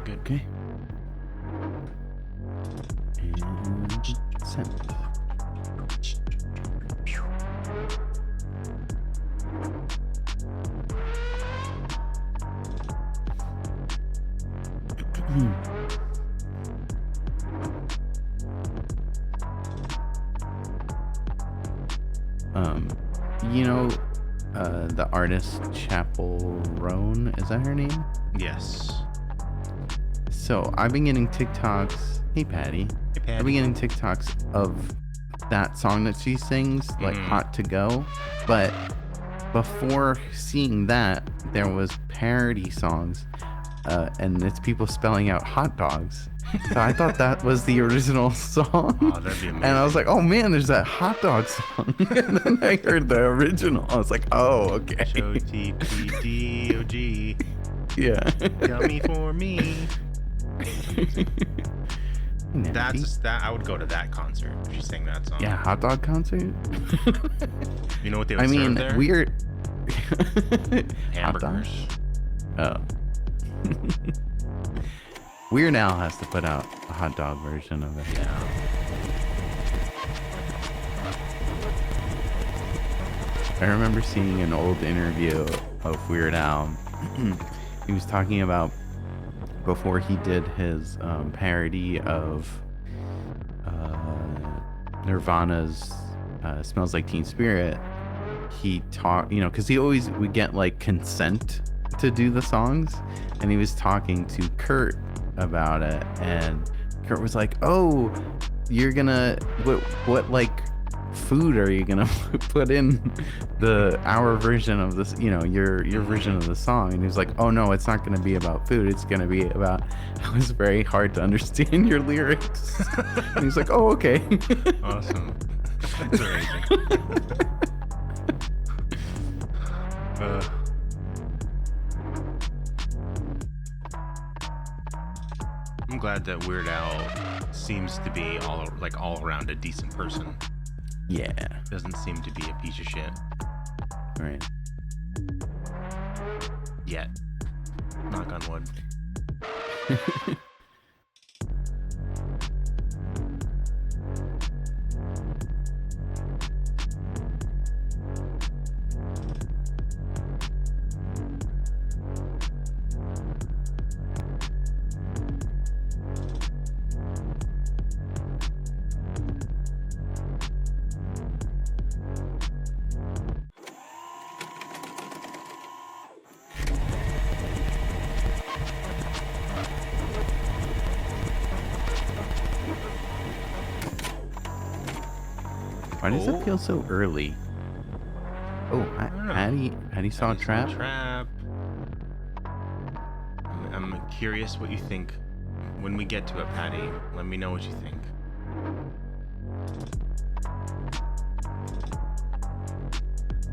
good. Okay. And send. You know, the artist Chapel Roan, is that her name? Yes. So I've been getting TikToks. Hey, Patty. Hey, Patty. I've been getting TikToks of that song that she sings, like "Hot to Go," but before seeing that, there was parody songs, and it's people spelling out hot dogs. So I thought that was the original song. Oh, that'd be amazing. And I was like, oh man, there's that hot dog song. And then I heard the original. I was like, oh, okay. H-O-T-P-D-O-G. Yeah. Yummy for me. Nasty. I would go to that concert if she sang that song. Yeah, hot dog concert. You know what they would I mean, serve there? weird. Hamburgers. Oh. Weird Al has to put out a hot dog version of it. Yeah. I remember seeing an old interview of Weird Al. He was talking about before he did his parody of Nirvana's "Smells Like Teen Spirit." He talked, because he always would get like consent to do the songs, and he was talking to Kurt about it, and Kurt was like, "Oh, you're gonna what like food are you gonna put in our version of this, your version of the song?" And he was like, "Oh no, it's not gonna be about food, it's gonna be about how it's very hard to understand your lyrics." And he's like, "Oh, okay." Awesome. That's amazing. I'm glad that Weird Al seems to be all around a decent person. Yeah. Doesn't seem to be a piece of shit. Right. Yet. Knock on wood. Why does it feel so early? Oh, Hattie saw a trap? I'm curious what you think. When we get to it, Patty, let me know what you think.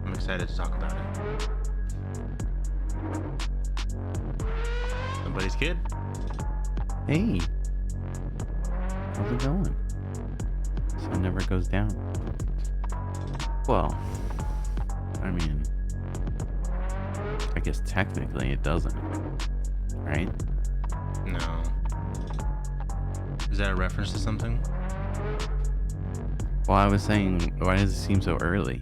I'm excited to talk about it. Somebody's kid? Hey. How's it going? Sun never goes down. Well, I mean, I guess technically it doesn't, right? No. Is that a reference to something? Well, I was saying, why does it seem so early?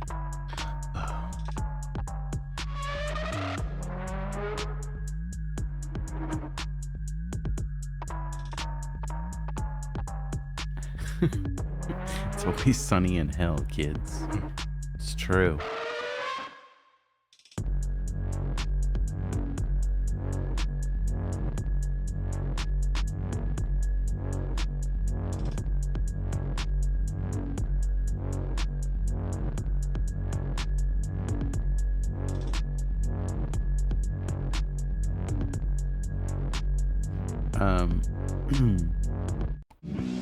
It's always sunny in hell, kids. It's true.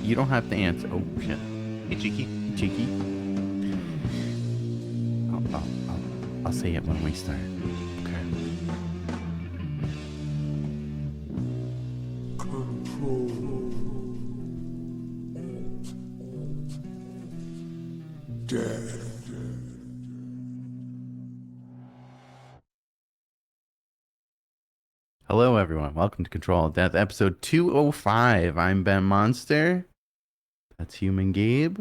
You don't have to answer. Oh shit. Hey, Cheeky. Cheeky. I'll say it when we start. Okay. Control-Alt-Death. Hello, everyone. Welcome to Control Death, episode 205. I'm Ben Monster. That's Human Gabe.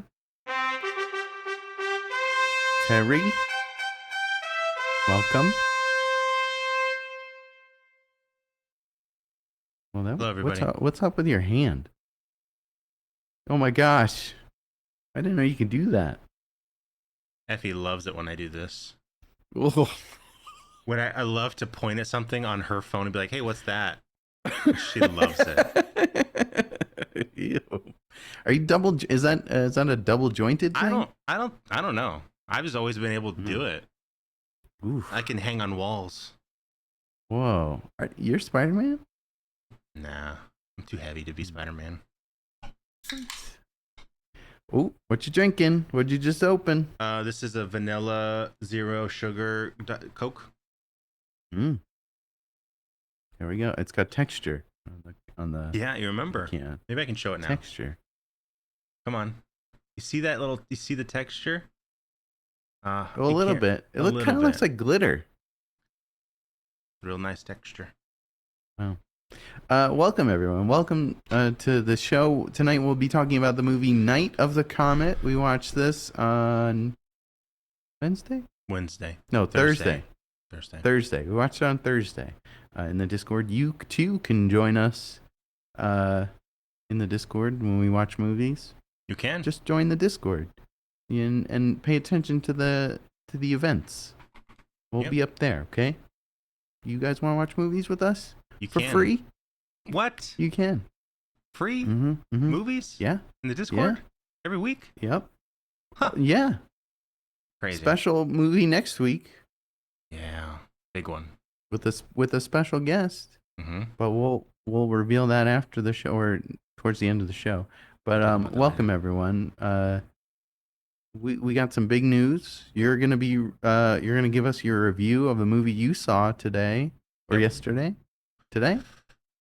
Terry. Welcome. Well, Hello, everybody. What's up with your hand? Oh my gosh. I didn't know you could do that. Effie loves it when I do this. Oh. When I love to point at something on her phone and be like, "Hey, what's that?" She loves it. Ew. Are you double? Is that a double jointed thing? I don't know. I've just always been able to do it. Oof. I can hang on walls. Whoa. You're Spider-Man? Nah, I'm too heavy to be Spider-Man. Oh, what you drinking? What'd you just open? This is a vanilla zero sugar Coke. There we go. It's got texture on the Yeah, you remember? Yeah. Maybe I can show it now. Texture. Come on. You see that little? You see the texture? A little bit. It kind of looks like glitter. Real nice texture. Wow. Welcome everyone. Welcome to the show. Tonight we'll be talking about the movie Night of the Comet. We watched this on Wednesday? No, Thursday. We watched it on Thursday. In the Discord. You too can join us in the Discord when we watch movies. You can. Just join the Discord and pay attention to the events. We'll be up there, okay? You guys want to watch movies with us? You for can. Free? What? You can. Free? Mm-hmm. Movies? Yeah. In the Discord? Yeah. Every week? Yep. Huh. Yeah. Crazy. Special movie next week. Yeah. Big one. With a special guest. Mm-hmm. But we'll reveal that after the show or towards the end of the show. But welcome everyone. We got some big news. You're gonna give us your review of a movie you saw today or yesterday. Today?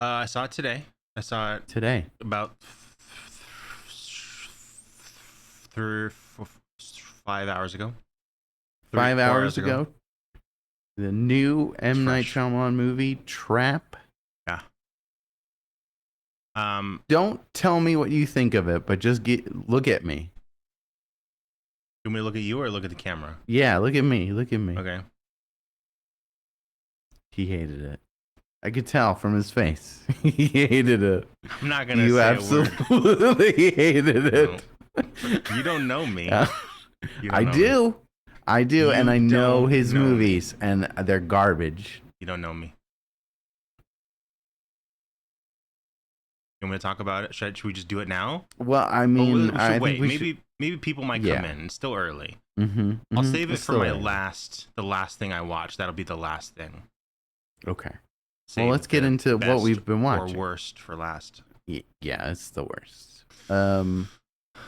I saw it today. I saw it today. About 5 hours ago. 5 hours ago. The new M. Night Shyamalan movie, Trap. Yeah. Don't tell me what you think of it, but just look at me. You want me to look at you or look at the camera? Yeah, look at me. Look at me. Okay. He hated it. I could tell from his face. He hated it. I'm not gonna say absolutely hated it. No. You don't know me. I do, and I know his movies, and they're garbage. You don't know me. You want me to talk about it? Should we just do it now? Well, I mean, I wait. Think maybe people might come in. It's still early. Mm-hmm. I'll save it for the last thing I watch. That'll be the last thing. Okay. Save let's get into what we've been watching. Or worst for last. Yeah, it's the worst. We'll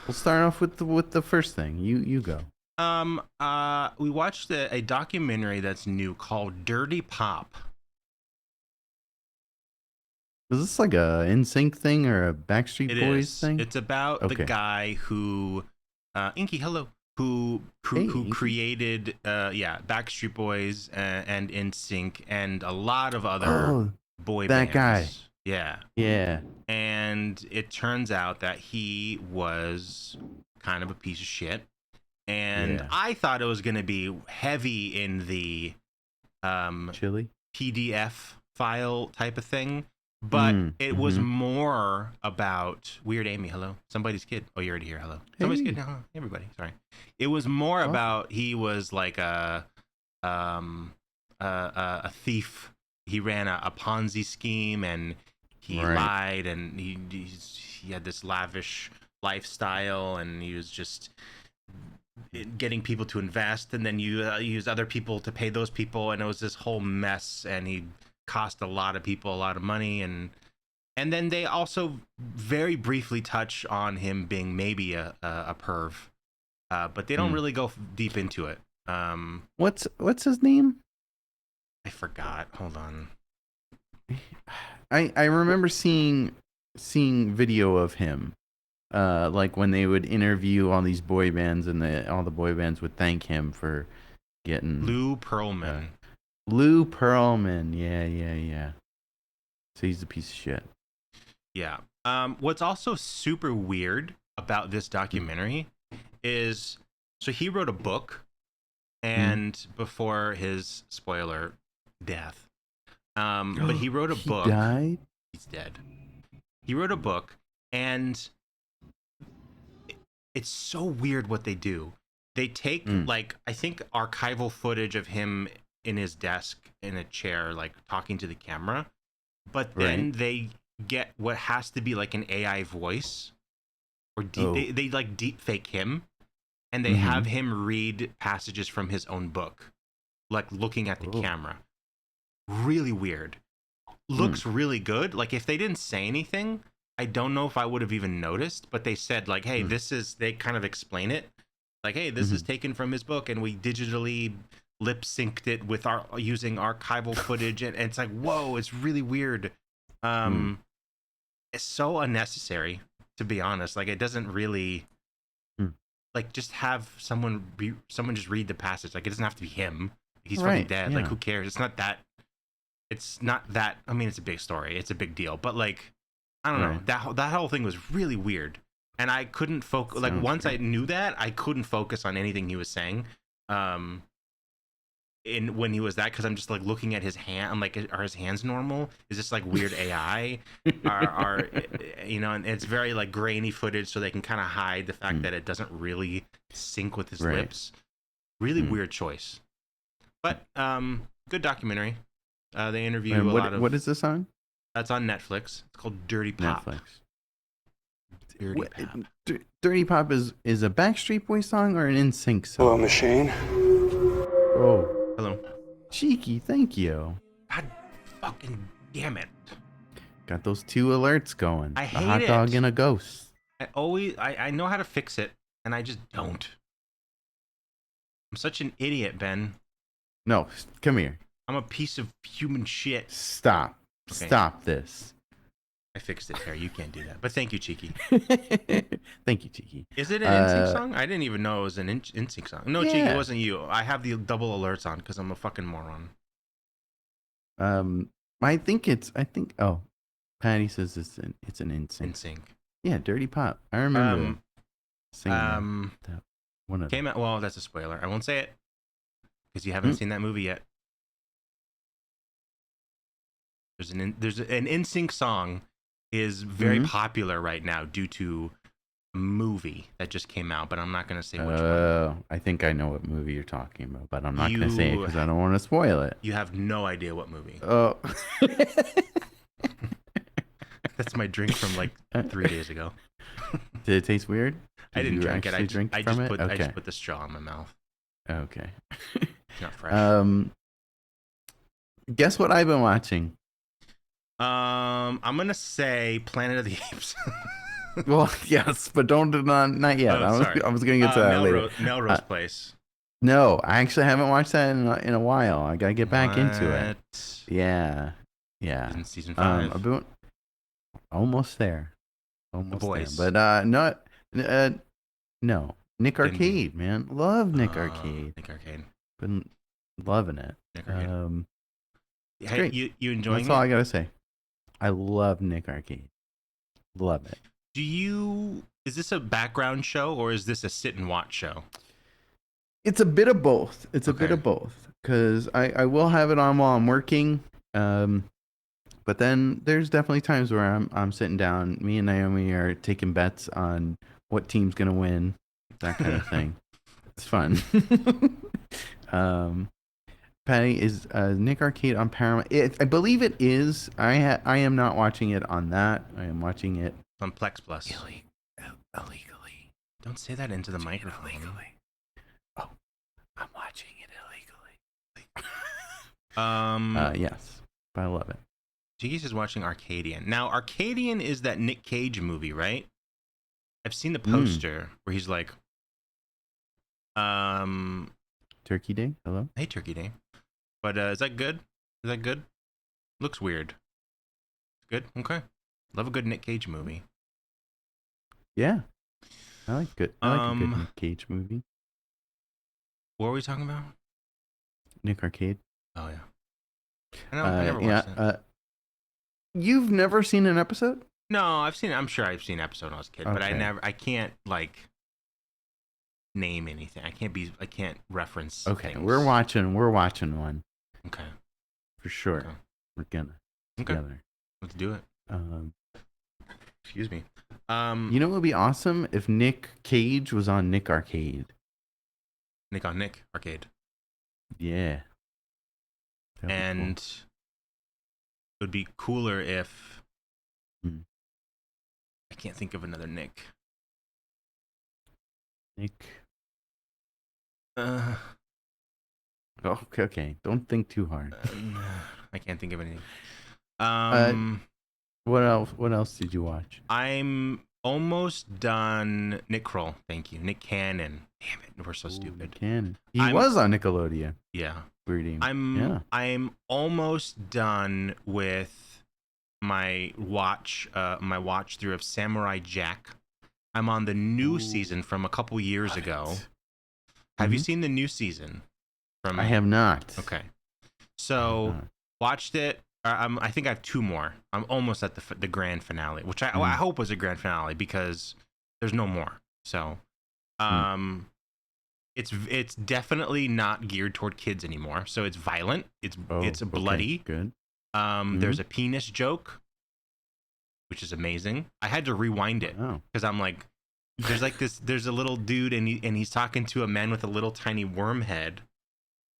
start off with the first thing. You go. We watched a documentary that's new called Dirty Pop. Is this like a NSYNC thing or a Backstreet Boys thing? It's about the guy who, Inky, hello, who created, Backstreet Boys and NSYNC and a lot of other boy bands. That guy. Yeah. Yeah. And it turns out that he was kind of a piece of shit. And I thought it was going to be heavy in the chili PDF file type of thing. But it was more about Weird Amy. Hello, somebody's kid. Oh, you're already here. Hello, somebody's kid. No, everybody. Sorry. It was more about he was like a thief. He ran a Ponzi scheme and he lied and he had this lavish lifestyle and he was just getting people to invest and then you use other people to pay those people and it was this whole mess and he cost a lot of people a lot of money and then they also very briefly touch on him being maybe a perv, but they don't really go deep into it. What's his name? I forgot. Hold on. I remember seeing video of him, like when they would interview all these boy bands and all the boy bands would thank him for getting Lou Pearlman. Lou Pearlman, yeah. So he's a piece of shit. Yeah. What's also super weird about this documentary is, so he wrote a book, and before his spoiler death, but he wrote a He book. died? He's dead. He wrote a book, and it's so weird what they do. They take like, I think, archival footage of him in his desk in a chair, like talking to the camera, but then they get what has to be like an AI voice, or they like deep fake him, and they have him read passages from his own book, like looking at the camera. Really weird. Looks really good. Like, if they didn't say anything, I don't know if I would have even noticed, but they said like, hey, this is, they kind of explain it. Like, hey, this is taken from his book, and we digitally lip synced it with our using archival footage, and it's like, whoa, it's really weird. It's so unnecessary, to be honest. Like, it doesn't really like, just have someone just read the passage. Like, it doesn't have to be him. He's fucking dead. Like, who cares? It's not that. I mean, it's a big story. It's a big deal. But like, I don't know. That whole thing was really weird, and I couldn't focus. Like, once I knew that, I couldn't focus on anything he was saying. When he was that, because I'm just like looking at his hand. I'm like, are his hands normal? Is this like weird AI? are you know? And it's very like grainy footage, so they can kind of hide the fact that it doesn't really sync with his lips. Really weird choice, but good documentary. They interview a lot of. What is the song? That's on Netflix. It's called Dirty Pop. Netflix. Dirty Pop. Dirty Pop is a Backstreet Boys song or an NSYNC song? Hello, machine. Oh. Hello. Cheeky, thank you. God fucking damn it. Got those 2 alerts going. I hate a hot dog and a ghost. I know how to fix it, and I just don't. I'm such an idiot, Ben. No, come here. I'm a piece of human shit. Stop. Okay. Stop this. I fixed it, Harry. You can't do that. But thank you, Cheeky. Thank you, Cheeky. Is it an NSYNC song? I didn't even know it was an NSYNC song. No, Cheeky, it wasn't you. I have the double alerts on because I'm a fucking moron. I think. Oh, Patty says it's an NSYNC. NSYNC. Yeah, Dirty Pop. I remember singing that one of them. Came out. Well, that's a spoiler. I won't say it because you haven't seen that movie yet. There's an NSYNC song is very popular right now due to a movie that just came out, but I'm not going to say which one. I think I know what movie you're talking about, but I'm not going to say it because I don't want to spoil it. You have no idea what movie. Oh. That's my drink from like 3 days ago. Did it taste weird? I didn't drink it. I just put the straw in my mouth. Okay. Not fresh. Guess what I've been watching? I'm gonna say Planet of the Apes. Well, yes, but not yet. I was gonna get to that later. Melrose Place. No, I actually haven't watched that in a while. I gotta get back into it. Yeah. In season 5. I've been almost there. The Boys. There. But no. Nick Arcade, man. Love Nick Arcade. Nick Arcade. Been loving it. Nick Arcade. It's great. You enjoying it? That's all I gotta say. I love Nick Arcade. Love it. Is this a background show or is this a sit and watch show? It's a bit of both. Because I will have it on while I'm working. But then there's definitely times where I'm sitting down. Me and Naomi are taking bets on what team's gonna win, that kind of thing. It's fun. Patty, is Nick Arcade on Paramount? I believe it is. I am not watching it on that. I am watching it on Plex Plus. Illegally. Don't say that into the microphone. Illegally. Oh, I'm watching it illegally. Yes, but I love it. Jiggy's is watching Arcadian. Now, Arcadian is that Nick Cage movie, right? I've seen the poster where he's like, Turkey Day. Hello. Hey, Turkey Day. But is that good? Looks weird. Good. Okay. Love a good Nick Cage movie. Yeah, I like a good Nick Cage movie. What were we talking about? Nick Arcade. Oh yeah. I never watched that. You've never seen an episode? No, I'm sure I've seen an episode when I was a kid, but I can't like name anything. I can't reference things. We're watching one. Okay. For sure. Okay. We're gonna Okay. together. Let's do it. Excuse me. You know what would be awesome if Nick Cage was on Nick Arcade. Nick on Nick Arcade. Yeah. And cool. it would be cooler if I can't think of another Nick. Okay. Don't think too hard. I can't think of anything. What else did you watch? I'm almost done. Nick Kroll, thank you. Nick Cannon. Damn it, we're so stupid. Cannon. He was on Nickelodeon. Yeah. Weird. I'm almost done with my watch through of Samurai Jack. I'm on the new season from a couple years ago. Have you seen the new season? I have not. Okay. So watched it. I think I have 2 more. I'm almost at the grand finale, which I hope was a grand finale because there's no more. So, it's definitely not geared toward kids anymore. So it's violent. It's bloody. Good. There's a penis joke, which is amazing. I had to rewind it because I'm like, there's a little dude and he's talking to a man with a little tiny worm head.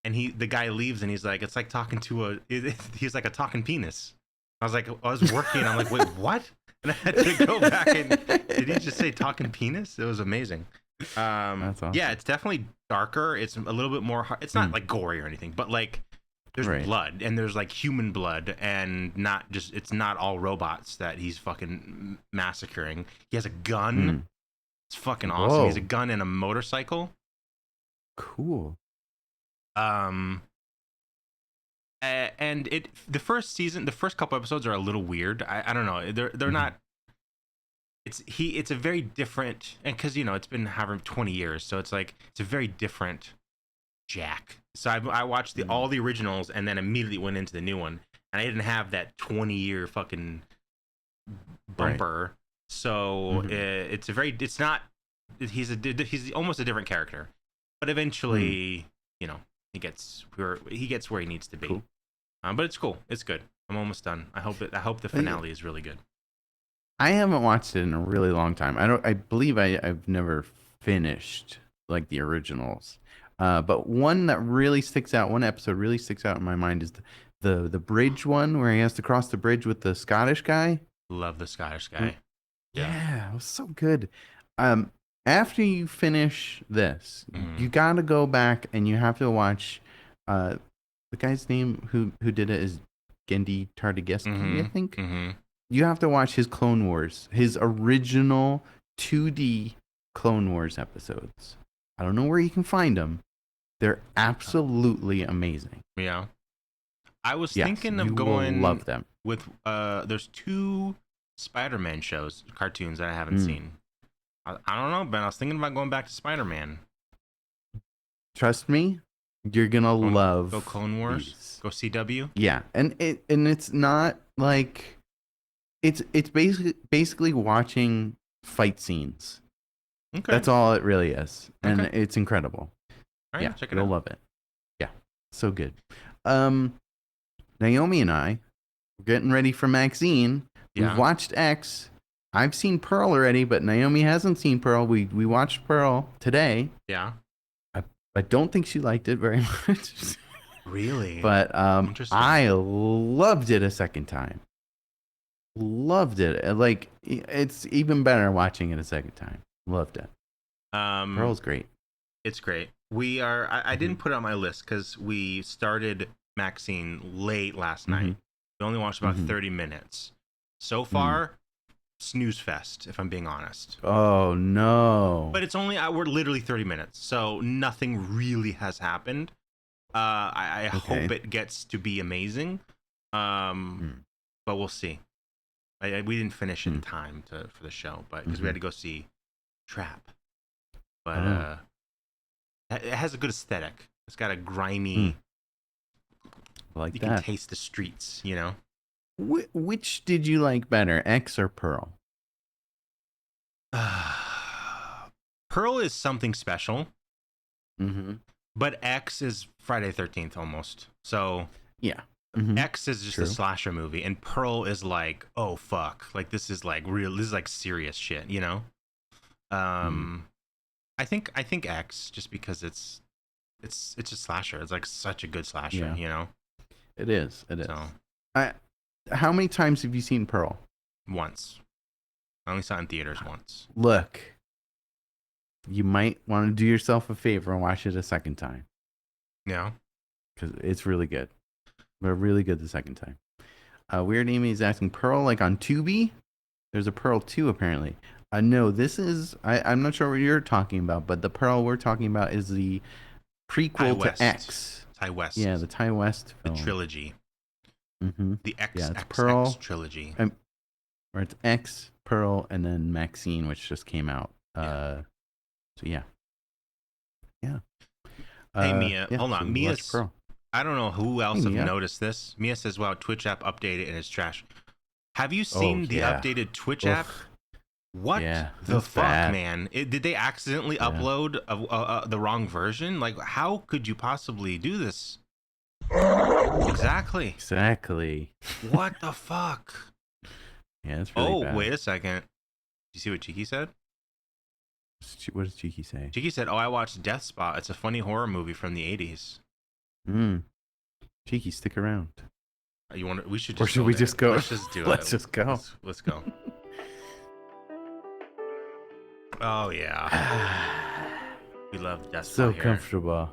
And the guy leaves and he's like, it's like talking to he's like a talking penis. I was working. I'm like, wait, what? And I had to go back and did he just say talking penis? It was amazing. That's awesome. Yeah, it's definitely darker. It's a little bit more hard. It's not like gory or anything, but like there's blood and there's like human blood and it's not all robots that he's fucking massacring. He has a gun. It's fucking awesome. He has a gun and a motorcycle. Cool. And the first couple episodes are a little weird. I don't know. They're not. It's a very different, and because it's been having 20 years, so it's like it's a very different Jack. So I watched all the originals and then immediately went into the new one, and I didn't have that 20-year fucking bumper. Right. So he's almost a different character, but eventually he gets where he needs to be. Cool. But it's cool. It's good. I'm almost done. I hope the finale is really good. I haven't watched it in a really long time. I believe I've never finished like the originals. But one episode really sticks out in my mind is the bridge one where he has to cross the bridge with the Scottish guy. Love the Scottish guy. Yeah, it was so good. After you finish this, you gotta go back and you have to watch. The guy's name who did it is Genndy Tartakovsky, I think. You have to watch his Clone Wars, his original 2D Clone Wars episodes. I don't know where you can find them. They're absolutely amazing. Yeah, I was thinking of going. Love them. With there's 2 Spider-Man cartoons that I haven't seen. I don't know, Ben. I was thinking about going back to Spider-Man. Trust me, you're gonna love. Go Clone Wars. These. Go CW. Yeah, and it's not like it's basically watching fight scenes. Okay. That's all it really is, and it's incredible. All right, check it out. You'll love it. Yeah, so good. Naomi and I, we're getting ready for Maxine. We've watched X. I've seen Pearl already, but Naomi hasn't seen Pearl. We watched Pearl today. Yeah. I don't think she liked it very much. Really? But I loved it a second time. Loved it. Like, it's even better watching it a second time. Loved it. Pearl's great. It's great. We are. I didn't put it on my list because we started Maxine late last night. We only watched about 30 minutes. So far, snooze fest, if I'm being honest. Oh, no. But it's only, we're literally 30 minutes, so nothing really has happened. I hope it gets to be amazing, but we'll see. We didn't finish in time for the show, but because we had to go see Trap. But it has a good aesthetic. It's got a grimy, like you that. can taste the streets, Which did you like better, X or Pearl? Pearl is something special, Mm-hmm. but X is Friday 13th almost. So Yeah. Mm-hmm. X is just a True. slasher movie, and Pearl is like, oh fuck, like this is like real. This is like serious shit, you know. I think X, just because it's a slasher. It's like such a good slasher, Yeah. you know. It is. It is. So How many times have you seen Pearl? once, I only saw it in theaters once. Look, you might want to do yourself a favor and watch it a second time. Yeah. Because it's really good. But really good the second time. Weird Amy is asking, Pearl like on Tubi? There's a Pearl 2 apparently. No, this is, I'm not sure what you're talking about, but the Pearl we're talking about is the prequel to X. Ty West. Yeah, the Ty West film. The trilogy. Mm-hmm. The it's Pearl trilogy. Or it's X, Pearl, and then Maxine, which just came out. So yeah. Hey Mia, hold on. So Mia's Pearl. I don't know who else Hey, have Mia. noticed this. Mia says, "Wow, Twitch app updated and it's trash." Have you seen the updated Twitch app? What the fuck, bad. man? Did they accidentally upload the wrong version? Like, how could you possibly do this? Exactly. What the fuck? Yeah, it's really bad. Wait a second. Did you see what Cheeky said? What does Cheeky say? Cheeky said, "Oh, I watched Death Spot. It's a funny horror movie from the 80s." Cheeky, stick around. You want? We should. Or should we just go? Let's just do it. Let's just go. Let's go. Oh yeah. We love Death Spot. So here. comfortable.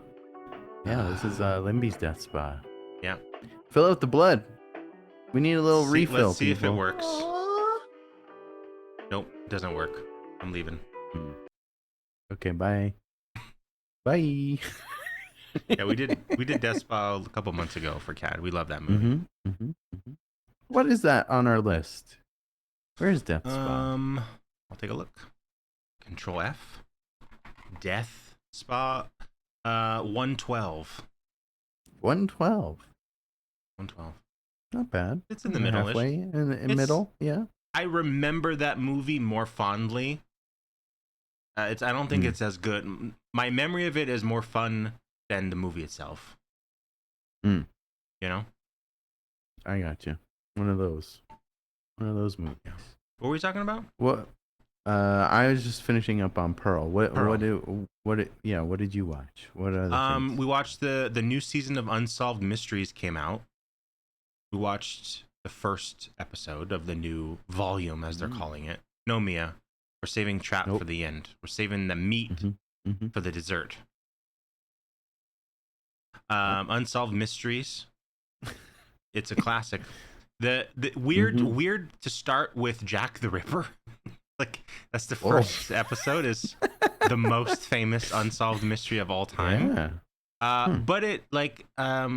Yeah, this is Limby's Death Spot. Yeah. Fill out the blood. We need a little refill. Let's see if it works. Nope, doesn't work. I'm leaving. Okay, bye. Bye. Yeah, we did Death Spot a couple months ago for CAD. We love that movie. What is that on our list? Where's Death Spot? I'll take a look. Control F. Death Spot. 112. 112. 112. Not bad. It's in the middle. Halfway in the middle. Yeah. I remember that movie more fondly. I don't think it's as good. My memory of it is more fun than the movie itself. You know? I got you. One of those movies. What were we talking about? What? I was just finishing up on Pearl. Pearl. What did you watch? What other things? We watched the new season of Unsolved Mysteries came out. We watched the first episode of the new volume, as they're calling it. No, Mia, we're saving Trap for the end. We're saving the meat for the dessert. Unsolved Mysteries. It's a classic. The weird to start with Jack the Ripper. Like, that's the first episode, is the most famous unsolved mystery of all time. Yeah. But it, like, I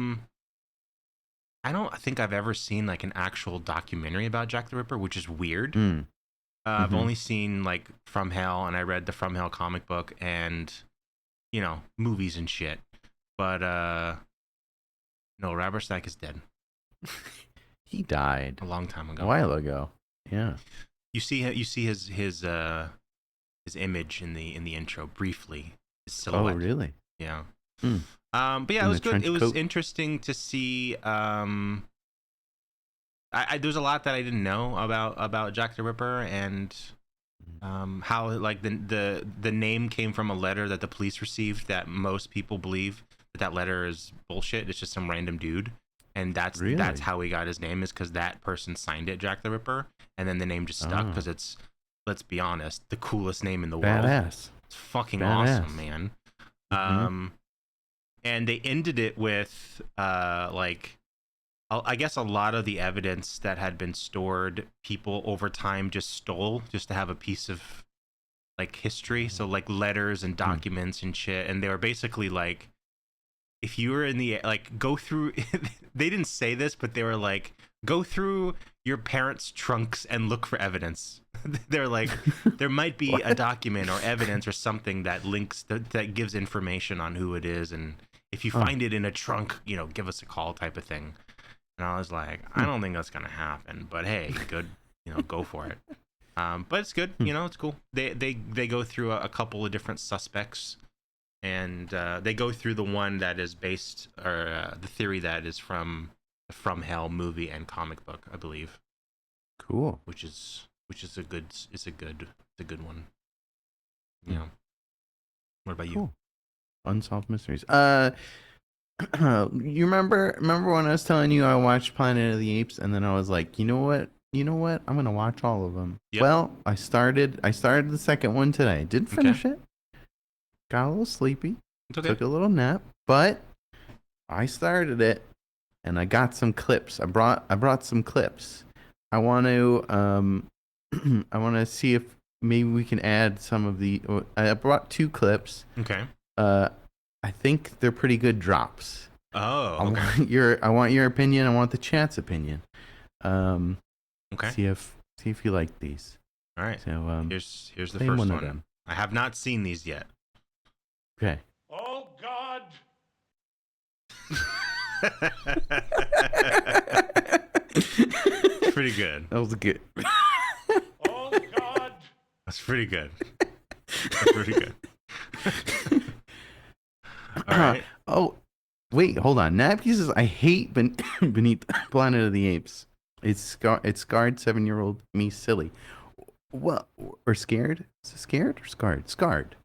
don't think I've ever seen like an actual documentary about Jack the Ripper, which is weird. I've only seen like From Hell, and I read the From Hell comic book, and movies and shit. But no, Robert Stack is dead. He died a long time ago. A while ago. Yeah. You see his image in the intro briefly. His silhouette. Oh, really? Yeah. But yeah, it was good. It was interesting to see. There's a lot that I didn't know about Jack the Ripper, and how like the name came from a letter that the police received that most people believe that letter is bullshit. It's just some random dude, and that's how he got his name, is because that person signed it Jack the Ripper, and then the name just stuck because it's, let's be honest, the coolest name in the world. Badass. It's fucking awesome, man. And they ended it with like, I guess a lot of the evidence that had been stored, people over time just stole just to have a piece of like history. So like letters and documents and shit. And they were basically like, if you were in the, like, go through, they didn't say this, but they were like, go through your parents' trunks and look for evidence. They're like, there might be a document or evidence or something that links, that gives information on who it is. And if you find it in a trunk, give us a call, type of thing. And I was like, I don't think that's gonna happen. But hey, good, go for it. But it's good. It's cool. They go through a couple of different suspects, and they go through the one that is based, or the theory that is from the From Hell movie and comic book, I believe. Cool. Which is a good one. What about you? Unsolved mysteries. You remember when I was telling you I watched Planet of the Apes, and then I was like, you know what? I'm gonna watch all of them. Yep. Well, I started the second one today. Didn't finish it. Got a little sleepy. It's okay. Took a little nap, but I started it, and I got some clips. I brought some clips. I want to see if maybe we can add some of the. I brought 2 clips. Okay. I think they're pretty good drops. Oh, okay. I want your opinion. I want the chat's opinion. Okay. See if you like these. All right. So here's the first one. I have not seen these yet. Okay. Oh God. Pretty good. That was good. Oh God. That's pretty good. That's pretty good. All right. Oh, wait, hold on. Napkins says, I hate Beneath Planet of the Apes. It's scarred 7-year-old me silly. What? Or scared? Is it scared or scarred? Scarred.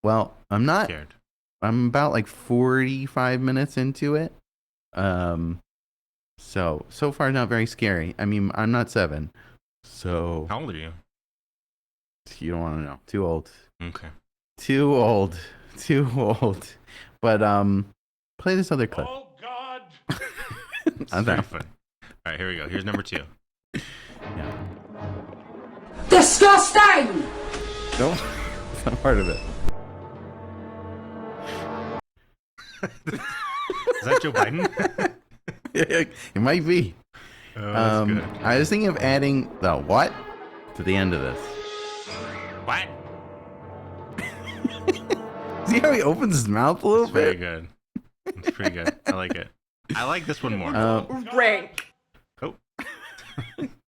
Well, I'm not scared. I'm about like 45 minutes into it. So far not very scary. I mean, I'm not 7. So How old are you? You don't want to know. Too old. Okay. Too old. But play this other clip. Oh God. It's very fun. All right, here we go. Here's number 2. Yeah. Disgusting! No, it's not part of it. Is that Joe Biden? It might be. Oh, that's good. I was thinking of adding the what to the end of this. What? See how he opens his mouth a little It's bit? very good. It's pretty good. I like it. I like this one more. Rank. Oh.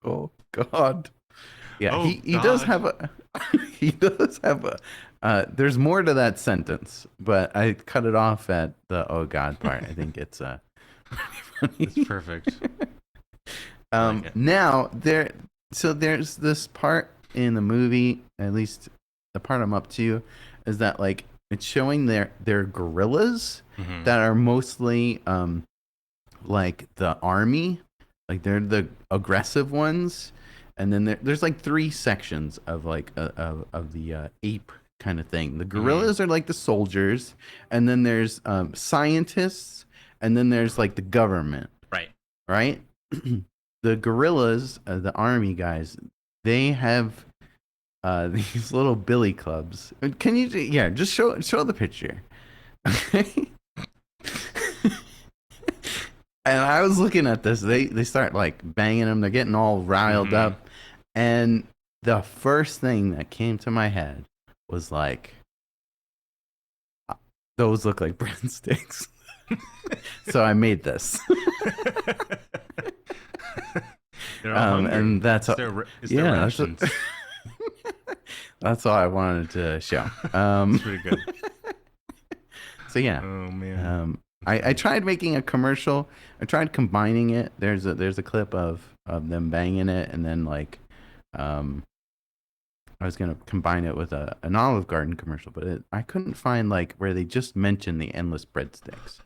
Oh God. Yeah, Oh, he does have a he does have a there's more to that sentence, but I cut it off at the oh God part. I think it's It's perfect. Like it. Now there's this part in the movie, at least the part I'm up to, is that like it's showing their gorillas that are mostly like the army, like they're the aggressive ones, and then there's like 3 sections of like of the ape kind of thing. The gorillas are like the soldiers, and then there's scientists, and then there's like the government. Right. The gorillas, the army guys, they have these little billy clubs. Can you just show the picture? Okay. And I was looking at this. They start like banging them. They're getting all riled up. And the first thing that came to my head was like, those look like breadsticks. So I made this. And that's that's all I wanted to show. It's pretty good. So yeah. Oh man. I tried making a commercial. I tried combining it. There's a clip of them banging it, and then like I was gonna combine it with an Olive Garden commercial, but I couldn't find like where they just mentioned the endless breadsticks.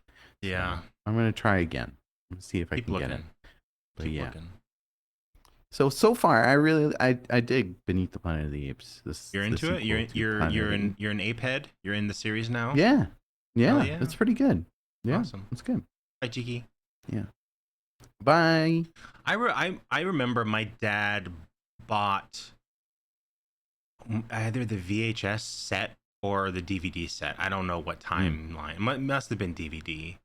Yeah. So I'm gonna try again. Let's see if I Keep can looking. get it. But Keep yeah. looking. So far, I dig Beneath the Planet of the Apes. You're into it. You're an ape head. You're in the series now. Yeah. Yeah. It's pretty good. Yeah, Awesome. it's good. Bye, Cheeky. Yeah. Bye. I remember my dad bought either the VHS set or the DVD set. I don't know what timeline. It must have been DVD.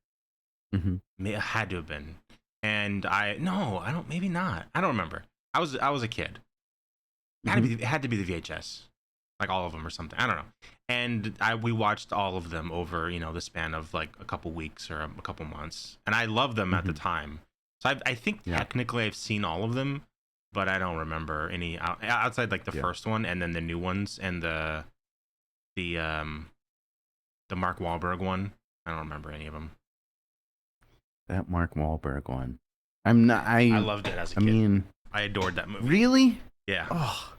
It had to have been. And I don't. Maybe not. I don't remember. I was a kid. It had to be the VHS. like all of them or something. I don't know. And we watched all of them over, you know, the span of like a couple weeks or a couple months, and I loved them at the time. So I think technically I've seen all of them, but I don't remember any outside like the first one and then the new ones and the Mark Wahlberg one. I don't remember any of them. That Mark Wahlberg one. I loved it as a kid. I mean, I adored that movie. Really? Yeah. Oh,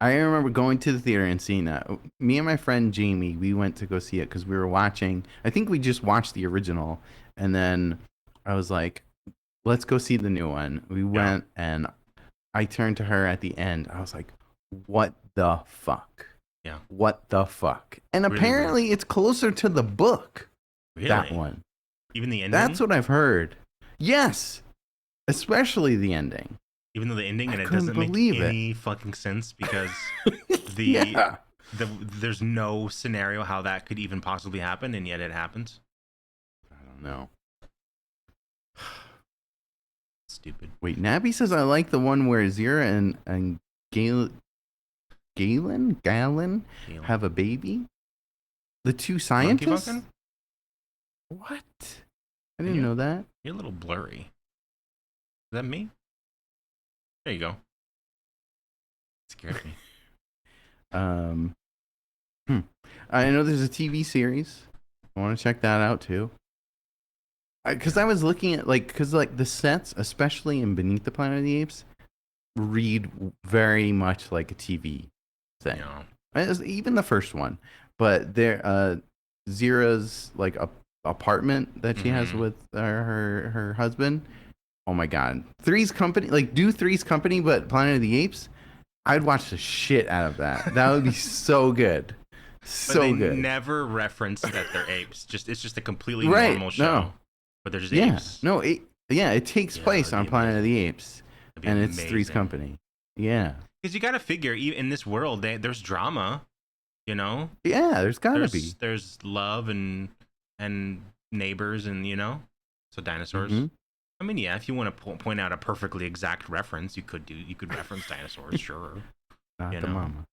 I remember going to the theater and seeing that. Me and my friend Jamie, we went to go see it because we were watching. I think we just watched the original, and then I was like, "Let's go see the new one." We went, and I turned to her at the end. I was like, "What the fuck? Yeah. What the fuck?" And apparently, it's closer to the book. Really? That one. Even the ending? That's what I've heard. Yes, especially the ending. Even though the ending and it doesn't make any fucking sense because there's no scenario how that could even possibly happen, and yet it happens. I don't know. Stupid. Wait, Nabby says I like the one where Zira and Galen have a baby. The two scientists. What? I didn't know that. You're a little blurry. Is that me? There you go. It scared me. I know there's a TV series. I want to check that out too. Because I was looking at because the sets, especially in Beneath the Planet of the Apes, read very much like a TV thing. Yeah. Even the first one, but there, Zira's like a apartment that she has with her husband. Oh my god, Three's Company, do Three's Company, but Planet of the Apes. I'd watch the shit out of that. That would be so good, so good. Never reference that they're apes. It's just a completely normal show. No. But they're just apes. No, it takes place on Planet of the Apes, and it's Three's Company. Yeah, because you got to figure in this world there's drama, you know. Yeah, there's gotta be. There's love and neighbors and so dinosaurs. Mm-hmm. I mean, yeah, if you want to point out a perfectly exact reference, you could reference dinosaurs, sure. Not the mama.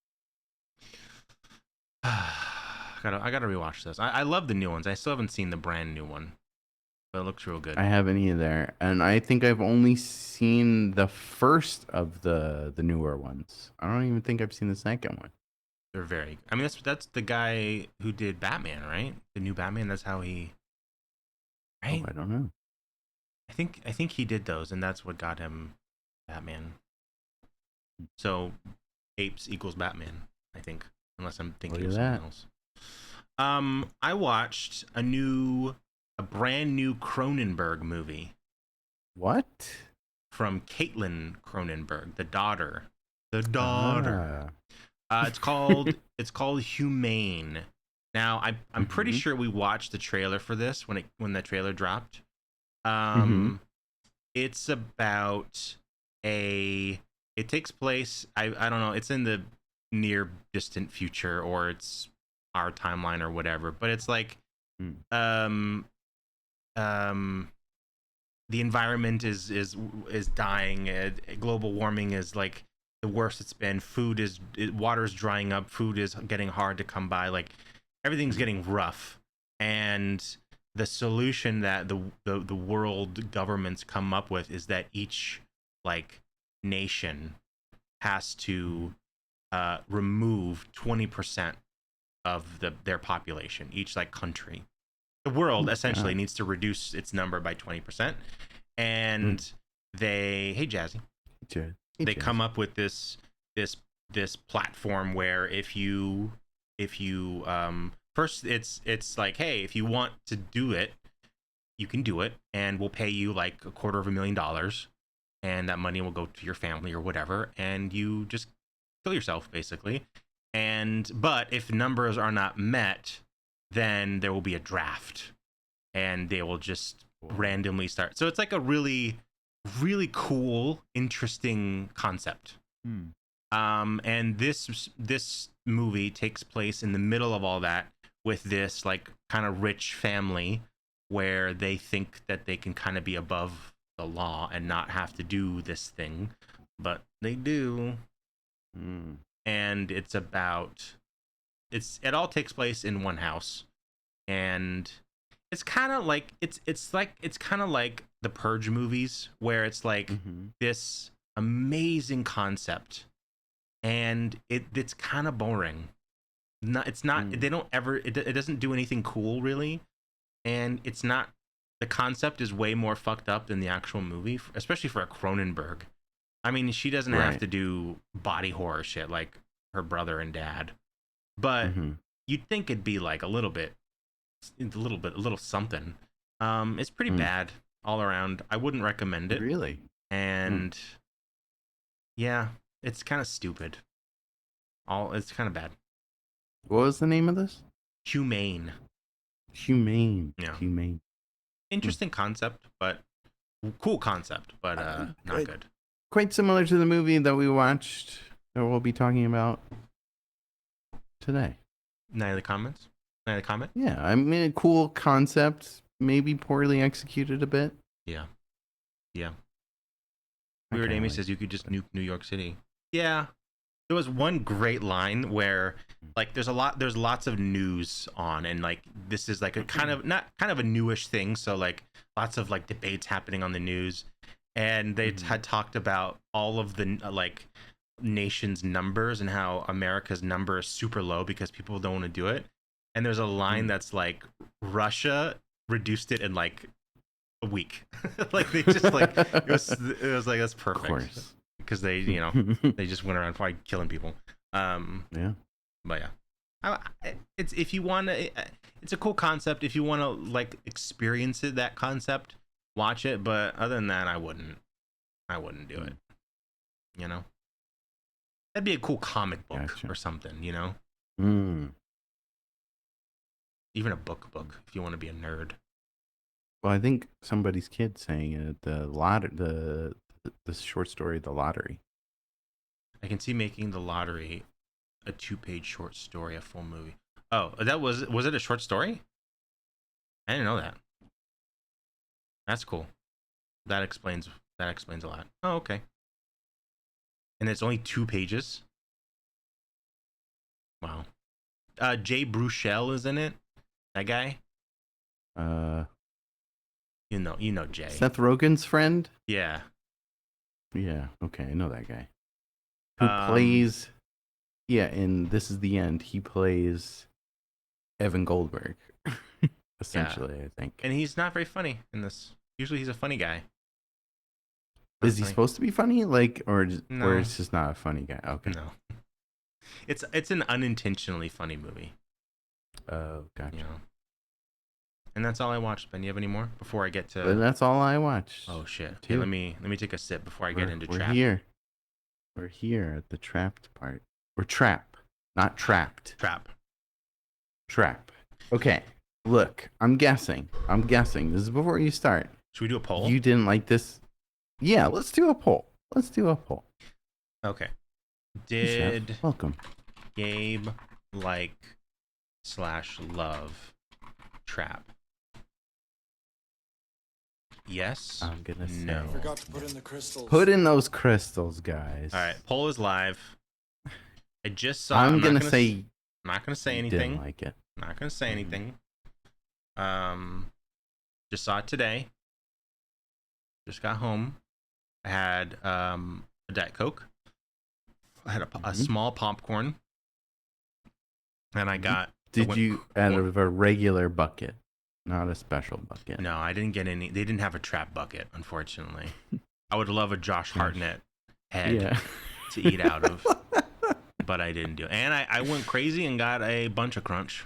I gotta rewatch this. I love the new ones. I still haven't seen the brand new one, but it looks real good. I haven't either, and I think I've only seen the first of the newer ones. I don't even think I've seen the second one. They're very. I mean, that's the guy who did Batman, right? The new Batman. That's how he. Right? Oh, I don't know. I think he did those, and that's what got him Batman. So, apes equals Batman. I think, unless I'm thinking of something else. I watched a brand new Cronenberg movie. What? From Caitlin Cronenberg, the daughter. It's called Humane. Now I'm pretty sure we watched the trailer for this when the trailer dropped. It's about it takes place, I don't know, it's in the near distant future, or it's our timeline or whatever, but it's like the environment is dying. Global warming is like the worst it's been. Water's drying up, food is getting hard to come by, like everything's getting rough, and the solution that the world governments come up with is that each nation has to remove 20% of their population. Each country, the world essentially needs to reduce its number by 20%, and hey Jazzy, they come up with this platform where if you first, it's like, hey, if you want to do it, you can do it, and we'll pay you $250,000, and that money will go to your family or whatever, and you just kill yourself, basically. But if numbers are not met, then there will be a draft, and they will just randomly start. So it's a really, really cool, interesting concept. And this movie takes place in the middle of all that, with this kind of rich family where they think that they can kind of be above the law and not have to do this thing, but they do. And it's about it all takes place in one house, and it's kind of like it's kind of like the Purge movies, where it's like this amazing concept, and it's kind of boring. It's not. They don't ever. It doesn't do anything cool really, and it's not. The concept is way more fucked up than the actual movie, especially for a Cronenberg. I mean, she doesn't have to do body horror shit like her brother and dad, but you'd think it'd be like a little something. It's pretty bad all around. I wouldn't recommend it. Really? And yeah, it's kind of stupid. It's kind of bad. What was the name of this? Humane. Yeah. Humane. Interesting concept, but cool concept, but not good. Quite similar to the movie that we watched that we'll be talking about today. Night of the Comet? Yeah, I mean, a cool concept, maybe poorly executed a bit. Yeah. Weird Amy says you could just nuke New York City. Yeah. There was one great line where like there's lots of news on, and like this is like a kind of a newish thing, so like lots of like debates happening on the news, and they had talked about all of the like nation's numbers and how America's number is super low because people don't want to do it. And there's a line that's like Russia reduced it in like a week. Like they just like it was like that's perfect. Of course. Because they they just went around probably killing people. Yeah. But yeah, it's if you want to, it's a cool concept. If you want to like experience that concept, watch it. But other than that, I wouldn't do it. You know, that'd be a cool comic book or something. You know, even a book if you want to be a nerd. Well, I think somebody's kid saying it. The short story, The Lottery. I can see making The Lottery a 2-page short story, a full movie. Oh, that was it a short story? I didn't know that. That's cool. That explains a lot. Oh, okay. And it's only 2 pages. Wow. Jay Bruchel is in it. That guy. You know Jay. Seth Rogen's friend. Yeah. Yeah. Okay, I know that guy. Who plays? Yeah, and This Is the End. He plays Evan Goldberg. Essentially, I think. And he's not very funny in this. Usually, he's a funny guy. Is he supposed to be funny? Like, or it's just not a funny guy? Okay. No. It's an unintentionally funny movie. Oh, gotcha. You know? And that's all I watched. Ben, you have any more before I get to? But that's all I watched. Oh shit! Hey, let me take a sip before I get into we're trap. We're here at the trapped part. We're trap, not trapped. Trap. Okay. Look, I'm guessing. This is before you start. Should we do a poll? You didn't like this? Yeah, let's do a poll. Okay. Hey, Chef. Welcome. Gabe /love trap? Yes. I'm gonna say no. Forgot to put in the crystals. Put in those crystals, guys. All right, poll is live. I just saw. I'm not gonna say. I'm not gonna say anything. Didn't like it. I'm not gonna say anything. Just saw it today. Just got home. I had a Diet Coke. I had a small popcorn, and I got. Did you out of a regular bucket, not a special bucket? No, I didn't get any. They didn't have a trap bucket, unfortunately. I would love a Josh Hartnett head to eat out of, but I didn't do it. And I went crazy and got a bunch of crunch.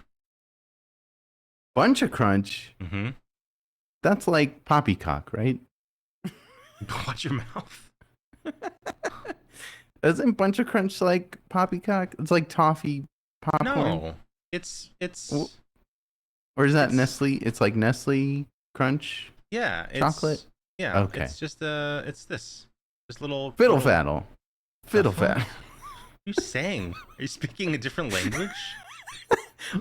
Bunch of crunch? Mm-hmm. That's like poppycock, right? Watch your mouth. Isn't bunch of crunch like poppycock? It's like toffee popcorn. No, it's. Or is that Nestle? It's like Nestle Crunch. Yeah, chocolate. Yeah. Okay. It's just it's this little fiddle faddle. Fiddle faddle. What are you saying? Are you speaking a different language?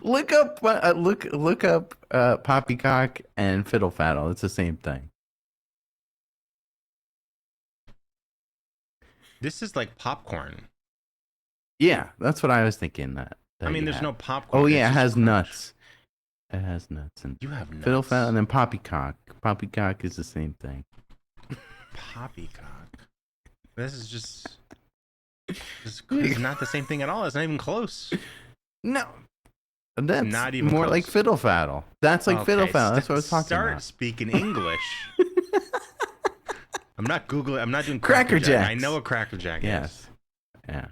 Look up poppycock and fiddle faddle. It's the same thing. This is like popcorn. Yeah, that's what I was thinking. That I mean, there's no popcorn. Oh it's yeah, it just has crunch. nuts. It has nuts and You have nuts. fiddlefaddle, and then poppycock. Poppycock is the same thing. Poppycock. This is just. This is not the same thing at all. It's not even close. No, that's Not even more close. like fiddlefaddle. That's like Okay, fiddlefaddle. That's what I was talking Start about. speaking English. I'm not Googling. I'm not doing Cracker Jacks. I know what Cracker Jack Yes. is. Yeah.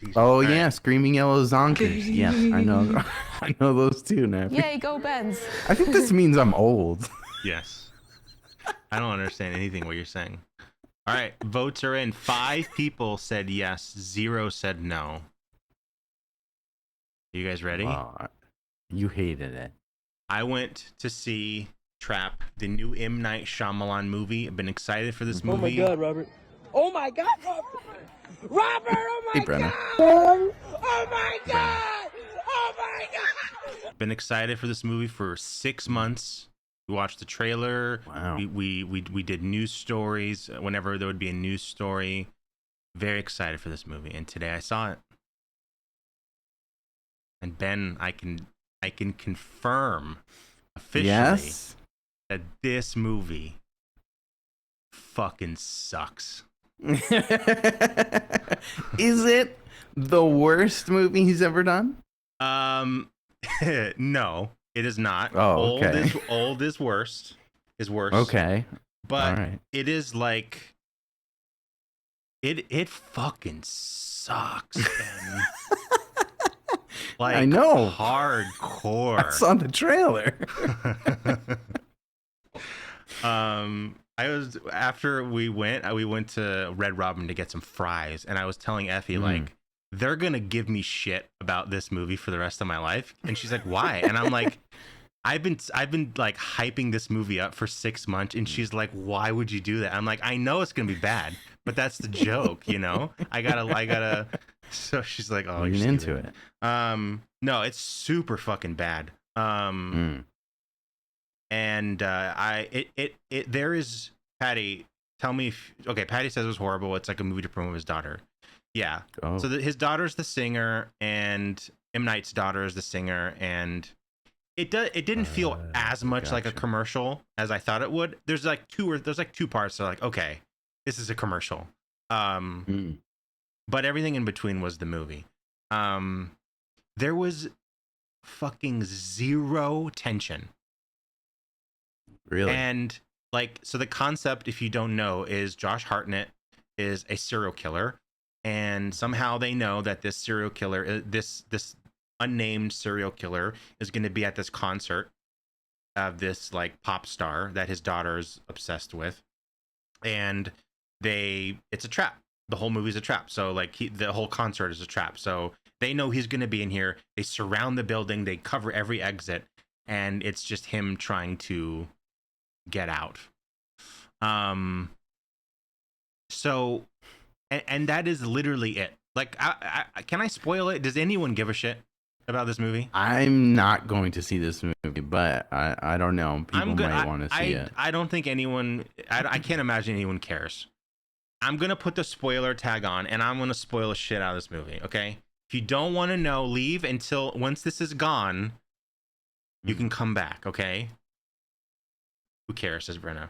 Jesus. Oh All yeah, right. Screaming Yellow Zonkers. Yes, I know. I know those two now. Yay, go Benz. I think this means I'm old. Yes. I don't understand anything what you're saying. All right, votes are in. 5 people said yes, 0 said no. You guys ready? Oh, you hated it. I went to see Trap, the new M. Night Shyamalan movie. I've been excited for this movie. Oh my God, Robert. Oh my God, Robert. Robert, oh my Hey, Brenna. God. Oh my God. Oh my God. Been excited for this movie for 6 months. We watched the trailer. Wow. We did news stories whenever there would be a news story. Very excited for this movie, and today I saw it. And Ben, I can confirm officially Yes. that this movie fucking sucks. Is it the worst movie he's ever done? No, it is not. Oh, okay. Old is worst. Is worse. Okay. But All right. it is like it fucking sucks, Ben. Like, I know. hardcore. I saw the trailer. I was after we went to Red Robin to get some fries, and I was telling Effie like they're gonna give me shit about this movie for the rest of my life, and she's like, why? And I'm like, I've been like hyping this movie up for 6 months, and she's like, why would you do that? I'm like, I know it's gonna be bad, but that's the joke, you know. I gotta. So she's like, oh, Lean you're into stupid. it. No, it's super fucking bad. And there is Patty. Tell me if okay. Patty says it was horrible. It's like a movie to promote his daughter. Yeah. Oh. So his daughter's the singer, and M. Night's daughter is the singer, and it didn't feel as much like a gotcha. commercial as I thought it would. There's like two parts that are like, okay, this is a commercial. But everything in between was the movie. There was fucking zero tension. Really? And like, so the concept, if you don't know, is Josh Hartnett is a serial killer, and somehow they know that this serial killer, this unnamed serial killer, is going to be at this concert of this like pop star that his daughter's obsessed with, and it's a trap. The whole movie's a trap. So like the whole concert is a trap. So they know he's going to be in here. They surround the building. They cover every exit, and it's just him trying to get out. So, and that is literally it. Like, can I spoil it? Does anyone give a shit about this movie? I'm not going to see this movie, but I don't know. People might want to see it. I don't think anyone. I can't imagine anyone cares. I'm gonna put the spoiler tag on, and I'm gonna spoil the shit out of this movie. Okay, if you don't want to know, leave until once this is gone. You can come back. Okay. Who cares? Says Brenna.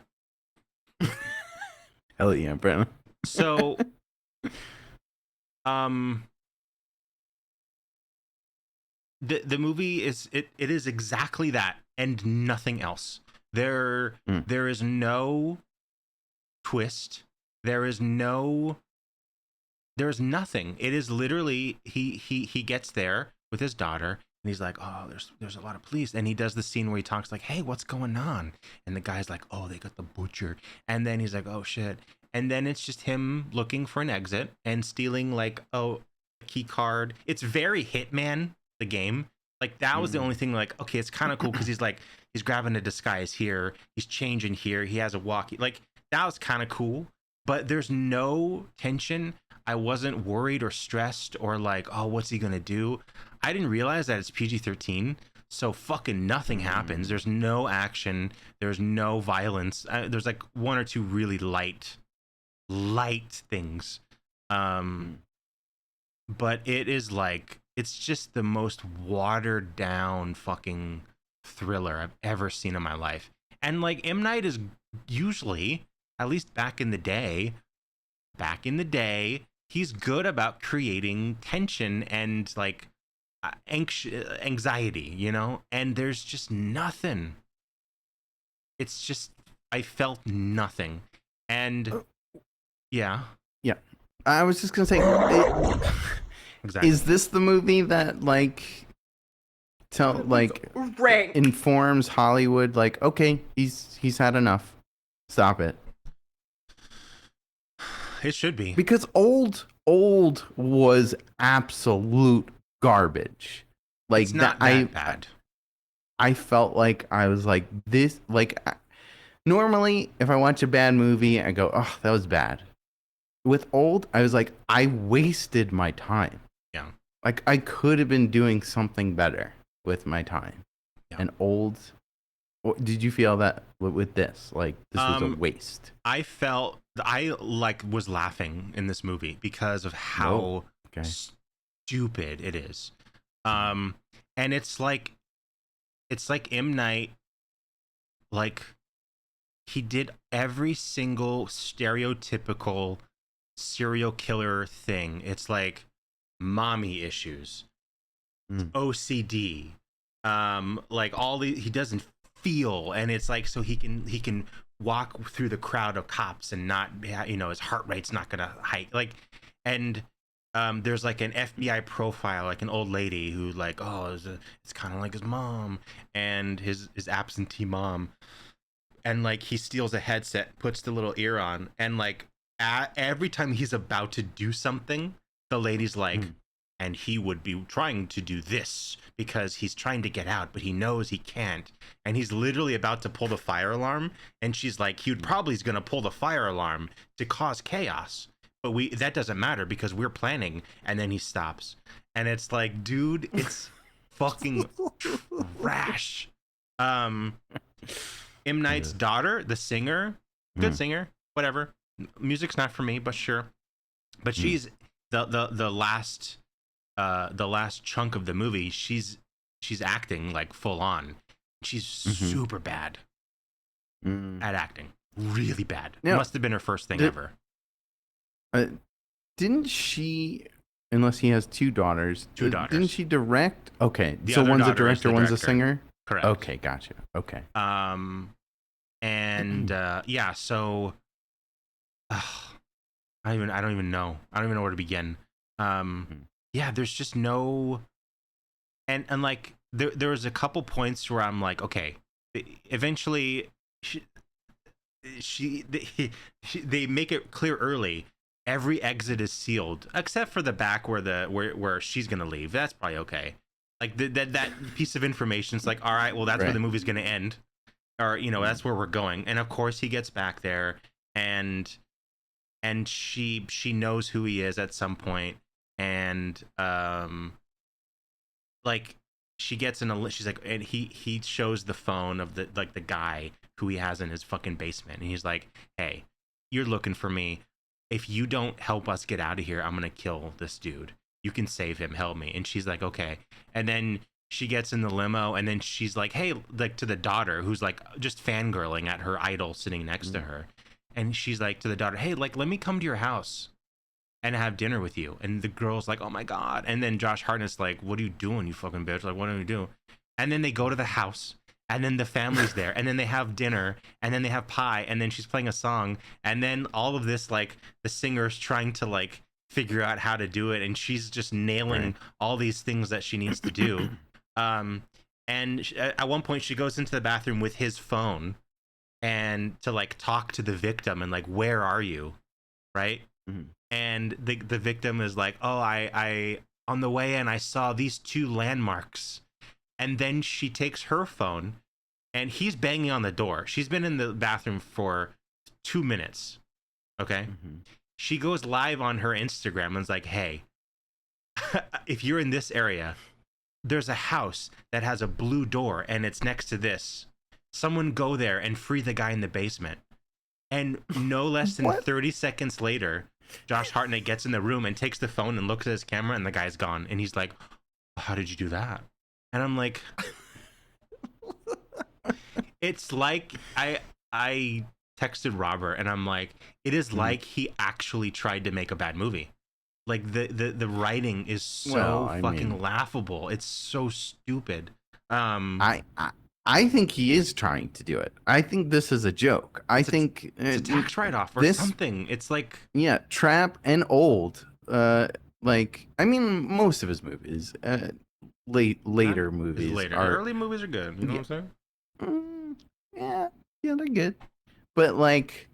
Hell yeah, Brenna. So, the movie is it is exactly that and nothing else. There is no twist. There is nothing. It is literally he gets there with his daughter, and he's like, oh, there's a lot of police, and he does the scene where he talks like, hey, what's going on? And the guy's like, oh, they got the butcher, and then he's like, oh shit, and then it's just him looking for an exit and stealing like a key card. It's very Hitman, the game. Like that was the only thing. Like, okay, it's kind of cool because he's grabbing a disguise here, he's changing here, he has a walkie. Like that was kind of cool. But there's no tension. I wasn't worried or stressed or like, oh, what's he gonna do? I didn't realize that it's PG-13, so fucking nothing happens. There's no action. There's no violence. There's like one or two really light things. But it is like it's just the most watered down fucking thriller I've ever seen in my life. And like M. Night is usually, at least back in the day, he's good about creating tension and like anxiety, you know? And there's just nothing. It's just, I felt nothing. And yeah. Yeah. I was just going to say, Exactly. is this the movie that like Rank. informs Hollywood like, okay, he's had enough. Stop it. It should be. Because old was absolute garbage. Like It's not that bad. I felt like I was like this. Like normally, if I watch a bad movie, I go, "Oh, that was bad." With old, I was like, I wasted my time. Yeah. Like I could have been doing something better with my time. Yeah. And old, did you feel that with this? Like this was a waste. I felt I like was laughing in this movie because of how stupid it is. And it's like M. Night, like he did every single stereotypical serial killer thing. It's like mommy issues, OCD, like all the, he doesn't feel, and it's like so he can walk through the crowd of cops and not, you know, his heart rate's not gonna hike, like, and there's like an FBI profile, like an old lady who like, oh, it's kind of like his mom and his absentee mom, and like he steals a headset, puts the little ear on, and like every time he's about to do something, the lady's like, and he would be trying to do this because he's trying to get out, but he knows he can't, and he's literally about to pull the fire alarm, and she's like, he would probably is going to pull the fire alarm to cause chaos, but that doesn't matter because we're planning. And then he stops, and it's like, dude, it's fucking trash. M. Night's daughter, the singer, good singer, whatever. Music's not for me, but sure. But she's the last chunk of the movie. She's acting like full on. She's super bad at acting, really bad. Now, must have been her first thing ever. Didn't she? Unless he has two daughters. Two daughters. Didn't she direct? Okay, The so other one's a daughter is director, the one's a director. singer. Correct. Okay, gotcha. Okay. And yeah, so I don't even know. I don't even know where to begin. Yeah, there's just no, and like there was a couple points where I'm like, okay, eventually they make it clear early. Every exit is sealed except for the back where she's gonna leave. That's probably okay. Like that piece of information is like, all right, well, that's where the movie's gonna end, or you know, that's where we're going. And of course, he gets back there, and she knows who he is at some point, and like she gets she's like, and he shows the phone of the guy who he has in his fucking basement, and he's like, hey, you're looking for me. If you don't help us get out of here, I'm gonna kill this dude. You can save him, help me. And she's like, okay. And then she gets in the limo, and then she's like, hey, like to the daughter who's like just fangirling at her idol sitting next to her. And she's like to the daughter, hey, like, let me come to your house and have dinner with you. And the girl's like, oh my God. And then Josh Hartnett's like, what are you doing, you fucking bitch? Like, what are you doing? And then they go to the house, and then the family's there, and then they have dinner, and then they have pie, and then she's playing a song, and then all of this, like, the singer's trying to like figure out how to do it, and she's just nailing all these things that she needs to do. And at one point she goes into the bathroom with his phone and to like talk to the victim and like, where are you, right? And the victim is like, oh, I on the way in I saw these two landmarks. And then she takes her phone, and he's banging on the door. She's been in the bathroom for 2 minutes. Okay. She goes live on her Instagram and is like, hey, if you're in this area, there's a house that has a blue door, and it's next to this. Someone go there and free the guy in the basement. And no less than 30 seconds later, Josh Hartnett gets in the room and takes the phone and looks at his camera, and the guy's gone. And he's like, how did you do that? And I'm like, it's like I texted Robert and I'm like, it is like he actually tried to make a bad movie. Like the writing is so fucking laughable. It's so stupid. I think he is trying to do it. I think this is a joke. I think it's a tax write-off or something. It's like, yeah, Trap and Old. Like, I mean, most of his movies, later movies later. are Early movies are good. You know what I'm saying? Yeah, they're good. But like,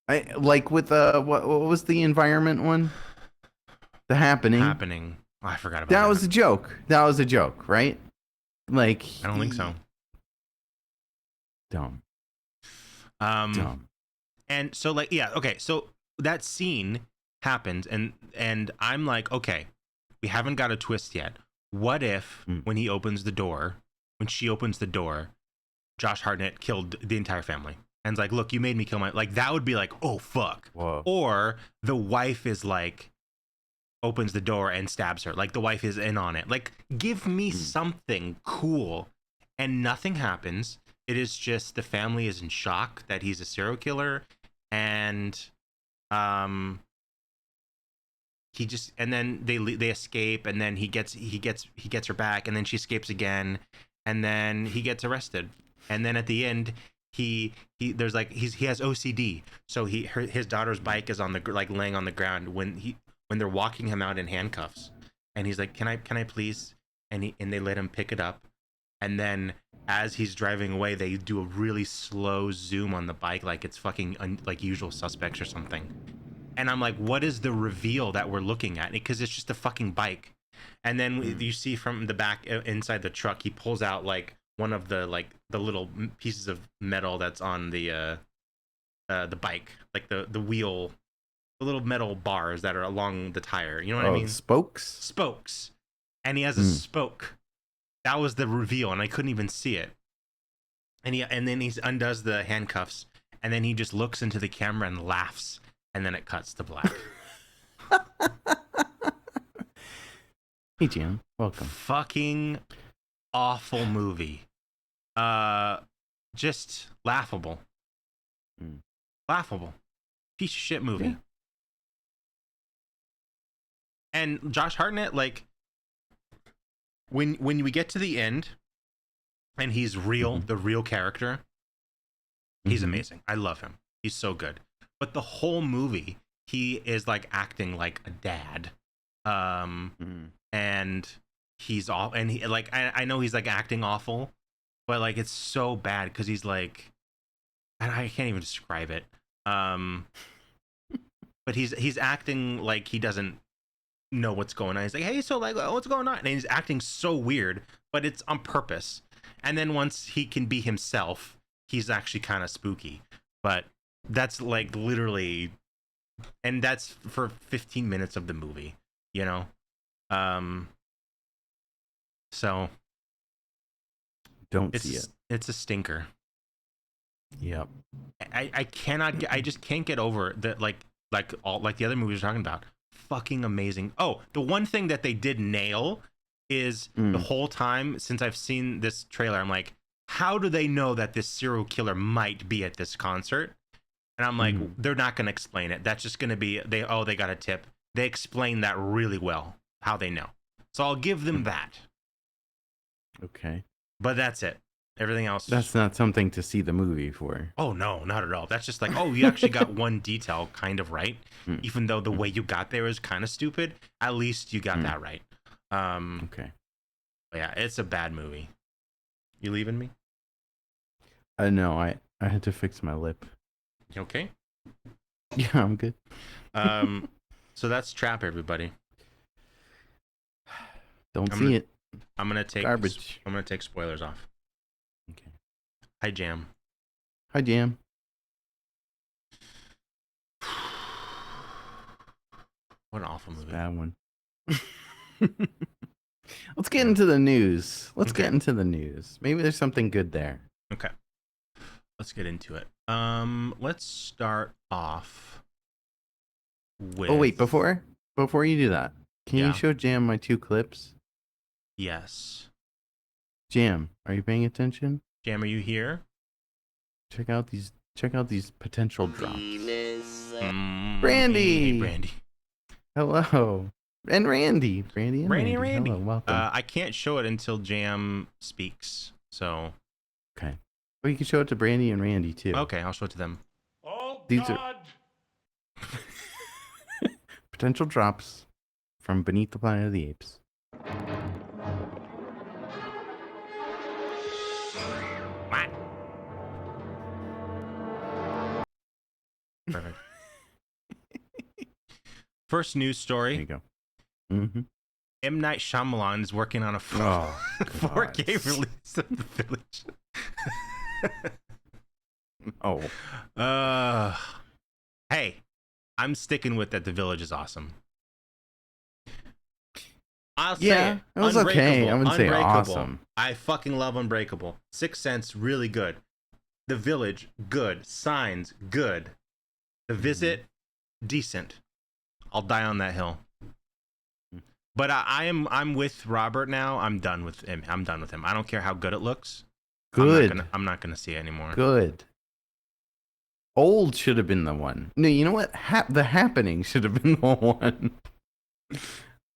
I like with what was the environment one? The Happening. Oh, I forgot about that. That was a joke. That was a joke, right? Like, I don't think so. Dumb. And so, like, yeah, okay. So that scene happens, and I'm like, okay, we haven't got a twist yet. What if when she opens the door, Josh Hartnett killed the entire family? And it's like, look, you made me kill my, like, that would be like, oh fuck. Whoa. Or the wife is like, opens the door and stabs her. Like, the wife is in on it. Like, give me something cool. And nothing happens. It is just the family is in shock that he's a serial killer, and he just, and then they escape, and then he gets her back, and then she escapes again, and then he gets arrested, and then at the end he there's like he has OCD, so his daughter's bike is on the, like, laying on the ground when they're walking him out in handcuffs, and he's like, can I please, and they let him pick it up. And then as he's driving away, they do a really slow zoom on the bike, like it's fucking like Usual Suspects or something. And I'm like, what is the reveal that we're looking at? Because it's just a fucking bike. And then you see from the back inside the truck, he pulls out like one of the, like, the little pieces of metal that's on the bike, like the wheel, the little metal bars that are along the tire. You know what I mean? Spokes. And he has a spoke. That was the reveal, and I couldn't even see it. And then he undoes the handcuffs, and then he just looks into the camera and laughs, and then it cuts to black. Hey, Jim. Welcome. Fucking awful movie. Just laughable. Laughable. Piece of shit movie. Yeah. And Josh Hartnett, like, when we get to the end and he's real, the real character, he's amazing. I love him. He's so good. But the whole movie, he is like acting like a dad. And he's all, and he, like, I know he's like acting awful, but like it's so bad because he's like, and I can't even describe it. But he's acting like he doesn't know what's going on. He's like, hey, so, like, what's going on? And he's acting so weird, but it's on purpose. And then once he can be himself, he's actually kind of spooky. But that's like literally, and that's for 15 minutes of the movie, you know? So don't see it. It's a stinker. Yep. I cannot get, I just can't get over that, like all, like the other movies we're talking about. Fucking amazing. Oh, the one thing that they did nail is the whole time since I've seen this trailer, I'm like, how do they know that this serial killer might be at this concert? And I'm like, they're not going to explain it. That's just going to be, they got a tip. They explain that really well, how they know. So I'll give them that. Okay. But that's it. Everything else. That's not something to see the movie for. Oh, no, not at all. That's just like, oh, you actually got one detail kind of right. Even though the way you got there is kind of stupid, at least you got that right. Okay. But yeah, it's a bad movie. You leaving me? No, I had to fix my lip. You okay? Yeah, I'm good. So that's Trap, everybody. Don't see it. I'm gonna take garbage. I'm gonna take spoilers off. Okay. Hi, Jam. Hi, Jam. What an awful movie. Bad one. Let's get into the news. Let's get into the news. Maybe there's something good there. Okay. Let's get into it. Let's start off with... Oh, wait, before you do that, Can Yeah. you show Jam my 2 clips? Yes. Jam, are you paying attention? Jam, are you here? Check out these potential drops. Mm, Brandy! Hey, Brandy. Hello. And Randy. Brandy and Randy. Hello, welcome. I can't show it until Jam speaks. So. Okay. Well, you can show it to Brandy and Randy too. Okay, I'll show it to them. Oh These are- God! Potential drops from Beneath the Planet of the Apes. What? Perfect. First news story. There you go. Mm-hmm. M. Night Shyamalan is working on a Oh, 4K God. release of The Village. Oh. Hey, I'm sticking with that. The Village is awesome. I'll say Yeah, it. it was okay. I wouldn't say Unbreakable. awesome. I fucking love Unbreakable. Sixth Sense, really good. The Village, good. Signs, good. The Visit, decent. I'll die on that hill. But I'm with Robert now. I'm done with him. I don't care how good it looks. Good. I'm not gonna see it anymore. Good. Old should have been the one. No, you know what? The Happening should have been the one.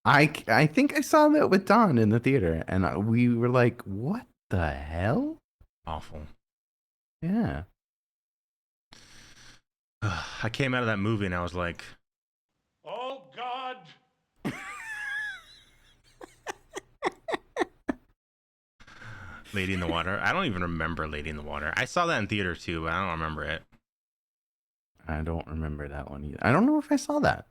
I think I saw that with Don in the theater, and we were like, "What the hell?" Awful. Yeah. I came out of that movie and I was like, Oh God! Lady in the Water. I don't even remember Lady in the Water. I saw that in theater too, but I don't remember it. I don't remember that one either. I don't know if I saw that.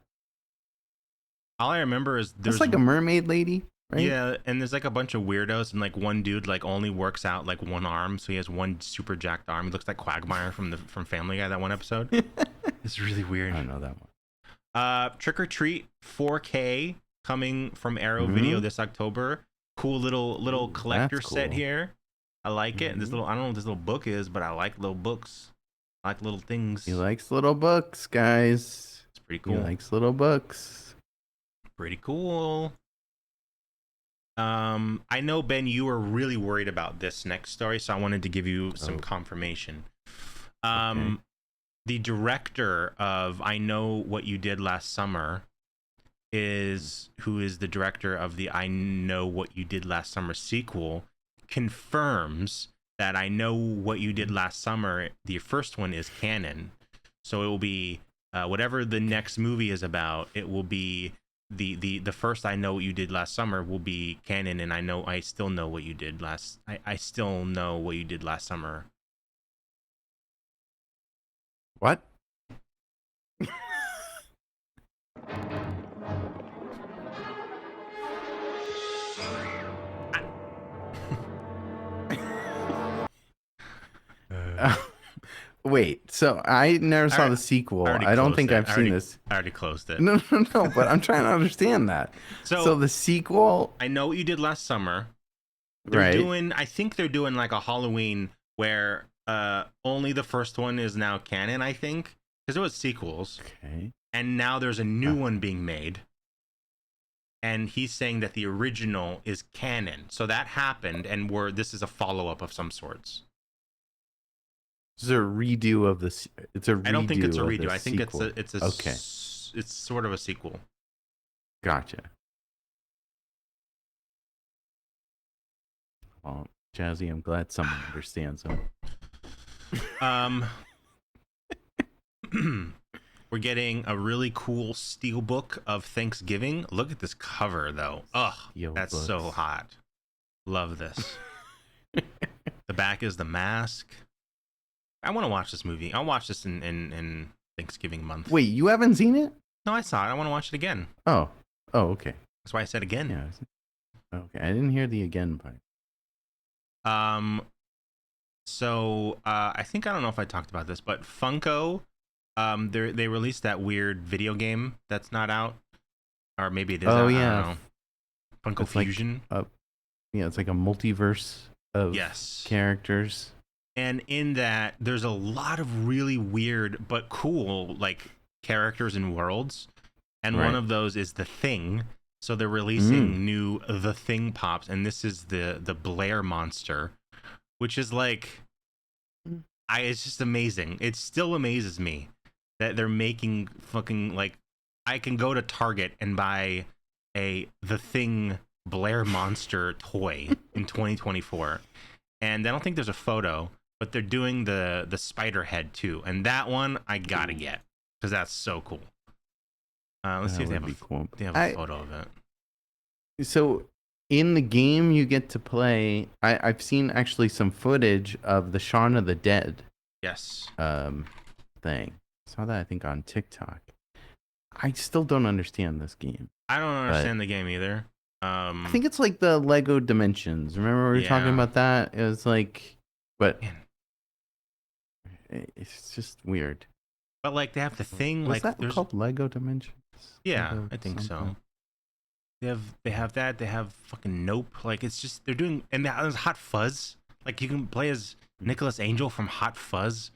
All I remember is there's It's like a mermaid lady, right? yeah, and there's like a bunch of weirdos, and like one dude like only works out like one arm, so he has one super jacked arm. He looks like Quagmire from Family Guy, that one episode. It's really weird. I don't know that one. Trick or Treat 4K coming from Arrow Video this October. Cool little collector that's set cool. here. I like it. This little, I don't know what this little book is, but I like little books. I like little things. He likes little books, guys. It's pretty cool. He likes little books. Pretty cool. I know, Ben, you were really worried about this next story, so I wanted to give you some confirmation. Okay. The director of I Know What You Did Last Summer who is the director of the I Know What You Did Last Summer sequel, confirms that I Know What You Did Last Summer, the first one, is canon. So it will be whatever the next movie is about, it will be the first I Know What You Did Last Summer will be canon, and I still know what you did last I still know what you did last summer. What? Wait, so I never saw the sequel. I don't think I've seen this. I already closed it. No, but I'm trying to understand that. So the sequel, I Know What You Did Last Summer. They're doing, I think they're doing like a Halloween where only the first one is now canon, I think. Because there was sequels. Okay. And now there's a new one being made. And he's saying that the original is canon. So that happened, and this is a follow-up of some sorts. It's a redo of this. It's a redo. I don't think it's a of redo. the I think sequel. it's a Okay. It's sort of a sequel. Gotcha. Well, Jazzy, I'm glad someone understands him. We're getting a really cool steelbook of Thanksgiving. Look at this cover, though. Ugh, that's so hot. Love this. The back is the mask. I want to watch this movie. I'll watch this in Thanksgiving month. Wait, you haven't seen it? No, I saw it. I want to watch it again. Oh, okay. That's why I said again. Yeah. Okay, I didn't hear the again part. So I think, I don't know if I talked about this, but Funko, they released that weird video game that's not out, or maybe it is. Oh, out, yeah. I don't know. Funko It's like Fusion. Yeah, it's like a multiverse of Yes. characters. And in that, there's a lot of really weird but cool like characters and worlds. And one Right. of those is the Thing. So they're releasing new The Thing pops, and this is the Blair monster, which is like, it's just amazing. It still amazes me that they're making fucking, like, I can go to Target and buy a The Thing Blair monster toy in 2024, and I don't think there's a photo, but they're doing the spider head too, and that one I gotta get because that's so cool. Let's see if they have a photo of it. So in the game you get to play, I've seen actually some footage of the Shaun of the Dead Yes. thing. Saw that I think on TikTok. I still don't understand this game. I don't understand the game either. I think it's like the Lego Dimensions. Remember we were talking about that? It was like, but it's just weird. But like they have the thing, Was like that called Lego Dimensions? Yeah, Lego I think something? so. They have that. They have fucking Nope. Like it's just they're doing, and there's Hot Fuzz. Like you can play as Nicholas Angel from Hot Fuzz,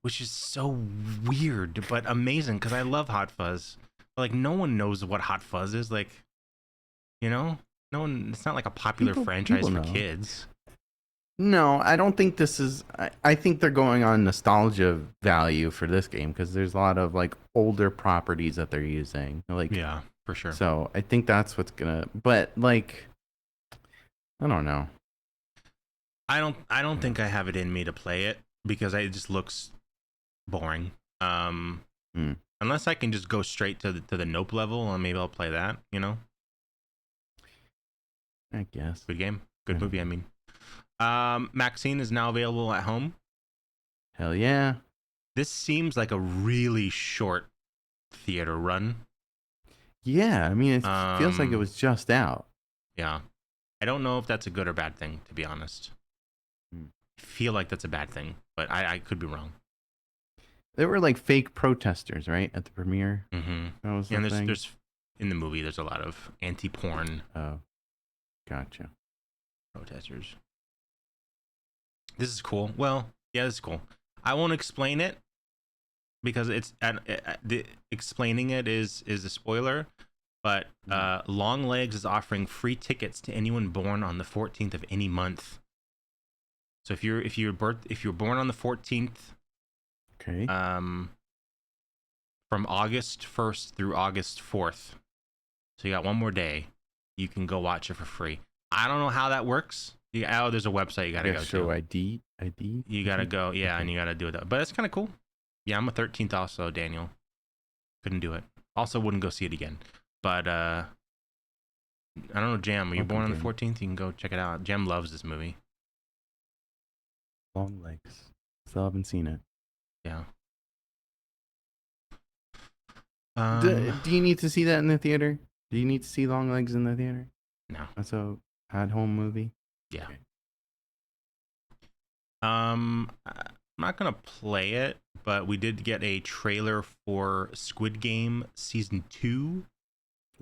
which is so weird but amazing because I love Hot Fuzz. But, like no one knows what Hot Fuzz is. Like, you know, no one. It's not like a popular franchise for know. kids. No, I don't think this is. I think they're going on nostalgia value for this game because there's a lot of like older properties that they're using. Like, Yeah, for sure. So I think that's what's gonna. But like, I don't know. I don't think I have it in me to play it because it just looks boring. Unless I can just go straight to the Nope level, and maybe I'll play that. You know. I guess. Good game. Good movie. I mean. Maxine is now available at home. Hell yeah. This seems like a really short theater run. Yeah, I mean, it feels like it was just out. Yeah. I don't know if that's a good or bad thing, to be honest. I feel like that's a bad thing, but I could be wrong. There were like fake protesters, right, at the premiere? Mm-hmm. That was and there's in the movie, there's a lot of anti-porn. Oh, gotcha. Protesters. This is cool. Well, yeah, this is cool. I won't explain it because it's explaining it is a spoiler. But Longlegs is offering free tickets to anyone born on the 14th of any month. So if you're born on the 14th, okay, from August 1st through August 4th, so you got one more day, you can go watch it for free. I don't know how that works. There's a website you gotta go show to. ID. You gotta go, yeah, and you gotta do it. But it's kind of cool. Yeah, I'm a 13th also, Daniel. Couldn't do it. Also, wouldn't go see it again. But I don't know, Jam. Are you born on the 14th? You can go check it out. Jam loves this movie. Longlegs. Still haven't seen it. Yeah. Do you need to see that in the theater? Do you need to see Longlegs in the theater? No. That's a at-home movie. Yeah. Okay. I'm not gonna play it, but we did get a trailer for Squid Game season 2.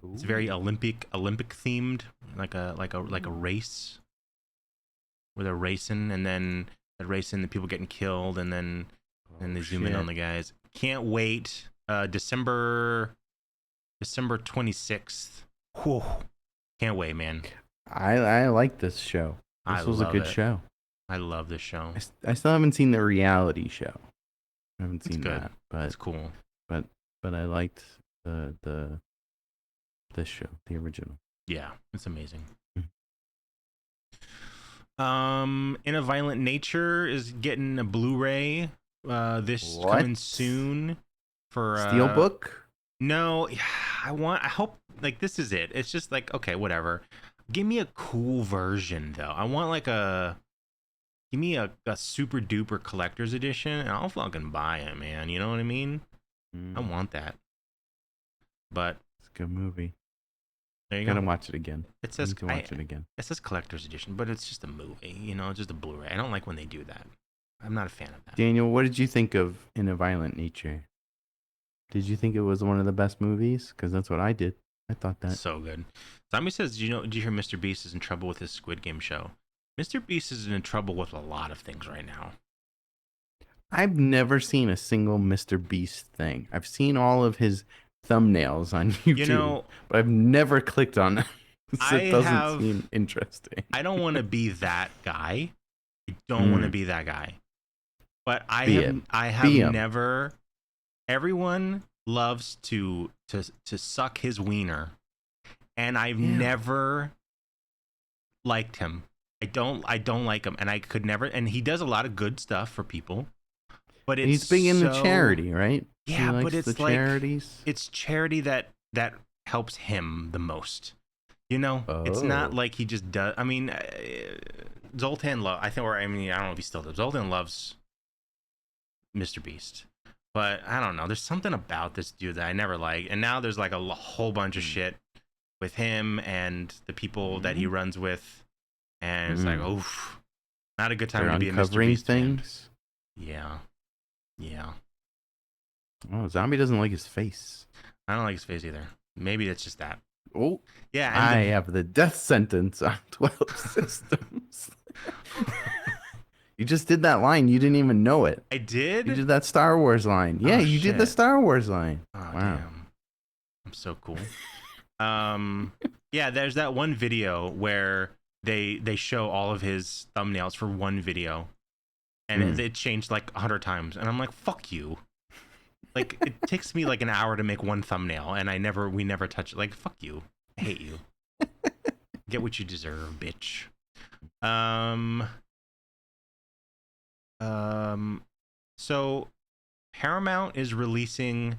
Ooh. It's very Olympic themed, like a race where they're racing, and then they're racing, the people getting killed, and then they zoom in on the guys. Can't wait. December 26th. Whew. Can't wait, man. I like this show. This was a good show. I love this show. I still haven't seen the reality show. I haven't seen good. that, but it's cool. But I liked this show, the original. Yeah, it's amazing. In a Violent Nature is getting a Blu-ray. This coming soon for Steelbook. No, I hope like this is it. It's just like okay, whatever. Give me a cool version though. I want like give me a super duper collector's edition, and I'll fucking buy it, man. You know what I mean? I want that. But it's a good movie. There you gotta go. watch it again. It says watch it again. It says collector's edition, but it's just a movie. You know, just a Blu-ray. I don't like when they do that. I'm not a fan of that. Daniel, what did you think of In a Violent Nature? Did you think it was one of the best movies? Because that's what I did. I thought that. So good. Zombie says, did you hear Mr. Beast is in trouble with his Squid Game show? Mr. Beast is in trouble with a lot of things right now. I've never seen a single Mr. Beast thing. I've seen all of his thumbnails on YouTube, You know, but I've never clicked on them. So it doesn't have- seem interesting. I don't want to be that guy. I don't want to be that guy. But I Be have it. I have Be 'em. never. Everyone loves to suck his wiener, and I've Yeah. never liked him. I don't like him, and I could never. And he does a lot of good stuff for people, but it's He's big into so- charity, right? He Yeah, likes but it's the like charities. it's charity that helps him the most. You know, it's not Oh. like he just does. I mean, Zoltan I think, or I mean, I don't know if he still does. Zoltan loves Mr. Beast, but I don't know. There's something about this dude that I never liked, and now there's like a whole bunch of shit with him and the people that he runs with, and it's like, oof, not a good time They're to be a Mr. uncovering Beast fan. things. Yeah. Oh, Zombie doesn't like his face. I don't like his face either. Maybe it's just that. Oh, Yeah, and I have the death sentence on 12 systems. You just did that line. You didn't even know it. I did. You did that Star Wars line. Yeah, Oh, you did the shit. Star Wars line. Oh, Wow. damn. I'm so cool. Yeah, there's that one video where they show all of his thumbnails for one video, and it changed like 100 times, and I'm like, fuck you. Like, it takes me like an hour to make one thumbnail, and we never touch it. Like, fuck you. I hate you. Get what you deserve, bitch. So Paramount is releasing,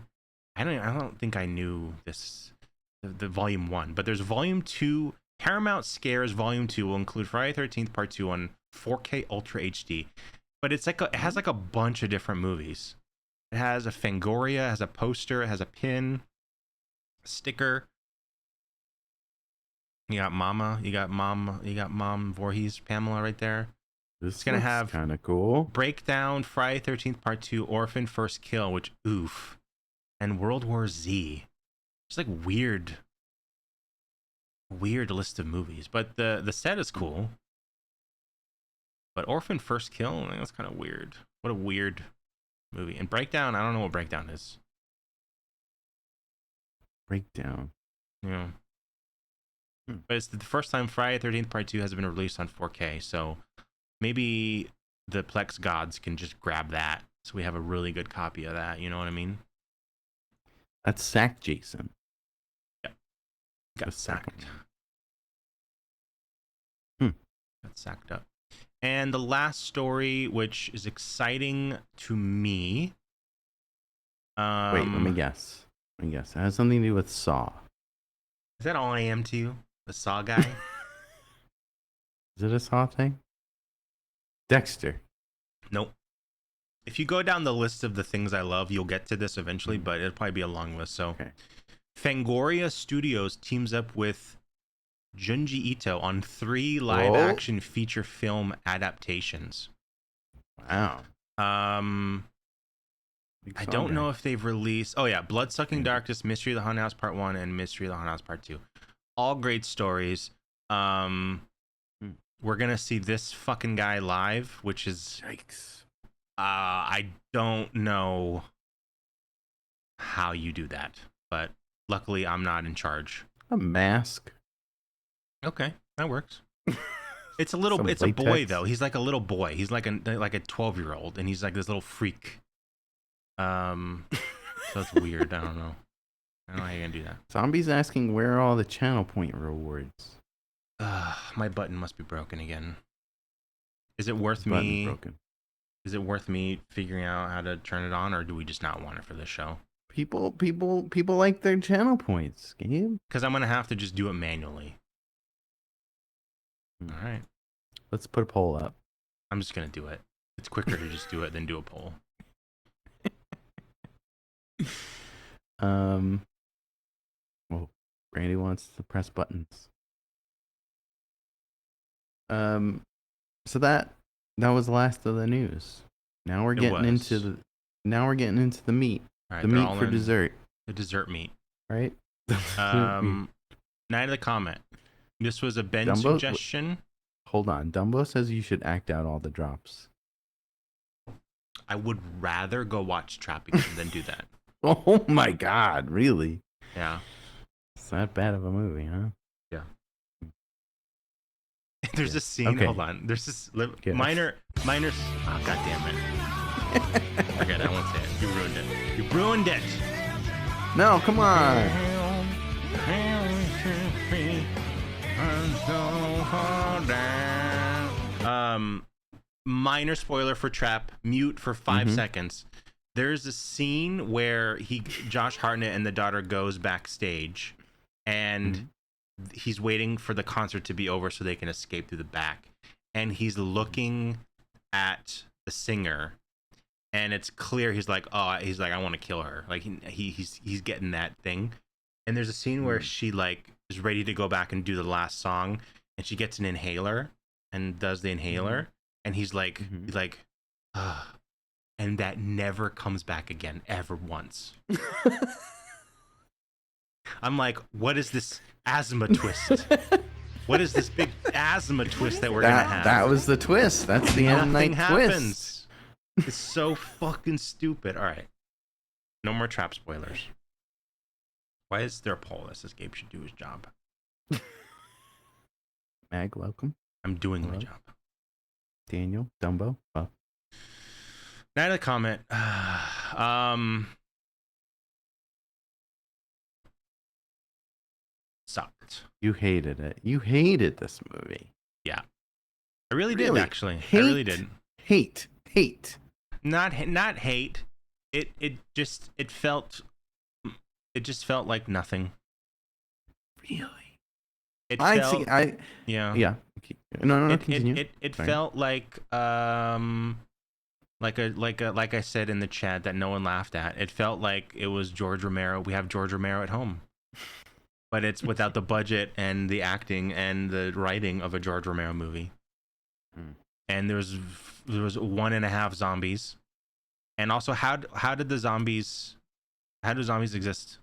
I don't think I knew this, the volume 1, but there's volume 2. Paramount Scares volume 2 will include Friday 13th part 2 on 4K Ultra HD. But it's like it has like a bunch of different movies. It has a Fangoria, it has a poster, it has a pin, a sticker. You got Mom Voorhees, Pamela right there. This It's gonna have kind of cool. Breakdown, Friday 13th Part 2, Orphan First Kill, which oof, and World War Z. It's like weird list of movies, but the set is cool. But Orphan First Kill, that's kind of weird. What a weird movie. And Breakdown, I don't know what Breakdown is. Breakdown. Yeah. But it's the first time Friday 13th Part 2 has been released on 4K, so maybe the Plex gods can just grab that so we have a really good copy of that, you know what I mean? That's Sack Jason. Got The second sacked. one. Got sacked up. And the last story, which is exciting to me. Wait, let me guess. It has something to do with Saw. Is that all I am to you? The Saw guy? Is it a Saw thing? Dexter. Nope. If you go down the list of the things I love, you'll get to this eventually, but it'll probably be a long list. So, Okay. Fangoria Studios teams up with Junji Ito on 3 live-action feature film adaptations. Wow. I don't know if they've released. Oh yeah, Bloodsucking Darkness, Mystery of the Haunted House Part 1, and Mystery of the Haunted House Part 2. All great stories. We're gonna see this fucking guy live, which is Yikes. I don't know how you do that, but luckily I'm not in charge. A mask. Okay, that works. It's a little. Some It's a boy latex. though. He's like a little boy. He's like a 12-year-old, and he's like this little freak. So it's weird. I don't know. I don't know how you're gonna do that. Zombie's asking where are all the channel point rewards. My button must be broken again. Is it worth Button's me? broken. Is it worth me figuring out how to turn it on, or do we just not want it for this show? People like their channel points, Gabe. Because I'm gonna have to just do it manually. All right. Let's put a poll up. I'm just gonna do it. It's quicker to just do it than do a poll. Well, Randy wants to press buttons. So that was the last of the news. Now we're getting into the meat. All right, The they're meat all for in dessert, the dessert meat. right? Night of the Comet. This was a Ben Dumbo- suggestion. Hold on. Dumbo says you should act out all the drops. I would rather go watch Trapping than do that. Oh my god, really? Yeah. It's not bad of a movie, huh? Yeah. There's Yeah. a scene. Okay. Hold on. There's this Yeah. minor. Oh, God damn it. Forget it. I won't say it. You ruined it. You ruined it. No, come on. Minor spoiler for Trap. Mute for 5 Mhm. seconds. There's a scene where Josh Hartnett and the daughter goes backstage, and he's waiting for the concert to be over so they can escape through the back. And he's looking at the singer, and it's clear he's like, I want to kill her. Like he's getting that thing. And there's a scene where she like is ready to go back and do the last song, and she gets an inhaler and does the inhaler, and he's like, and that never comes back again, ever once. I'm like, what is this asthma twist? What is this big asthma twist that we're gonna have? That was the twist. That's the end night twist. It's so fucking stupid. All right, no more Trap spoilers. Why is there a poll that says Gabe should do his job? Mag, welcome. I'm doing Hello. my job. Daniel, Dumbo. Oh. Night of the Comet. Sucked. You hated it. You hated this movie. Yeah, I really did actually. Hate, I really did. Hate. Not hate. It just felt like nothing. Really? Yeah. Yeah. No. Continue. It felt like like I said in the chat that no one laughed at. It felt like it was George Romero. We have George Romero at home, but it's without the budget and the acting and the writing of a George Romero movie. And there was 1.5 zombies, and also how do zombies exist?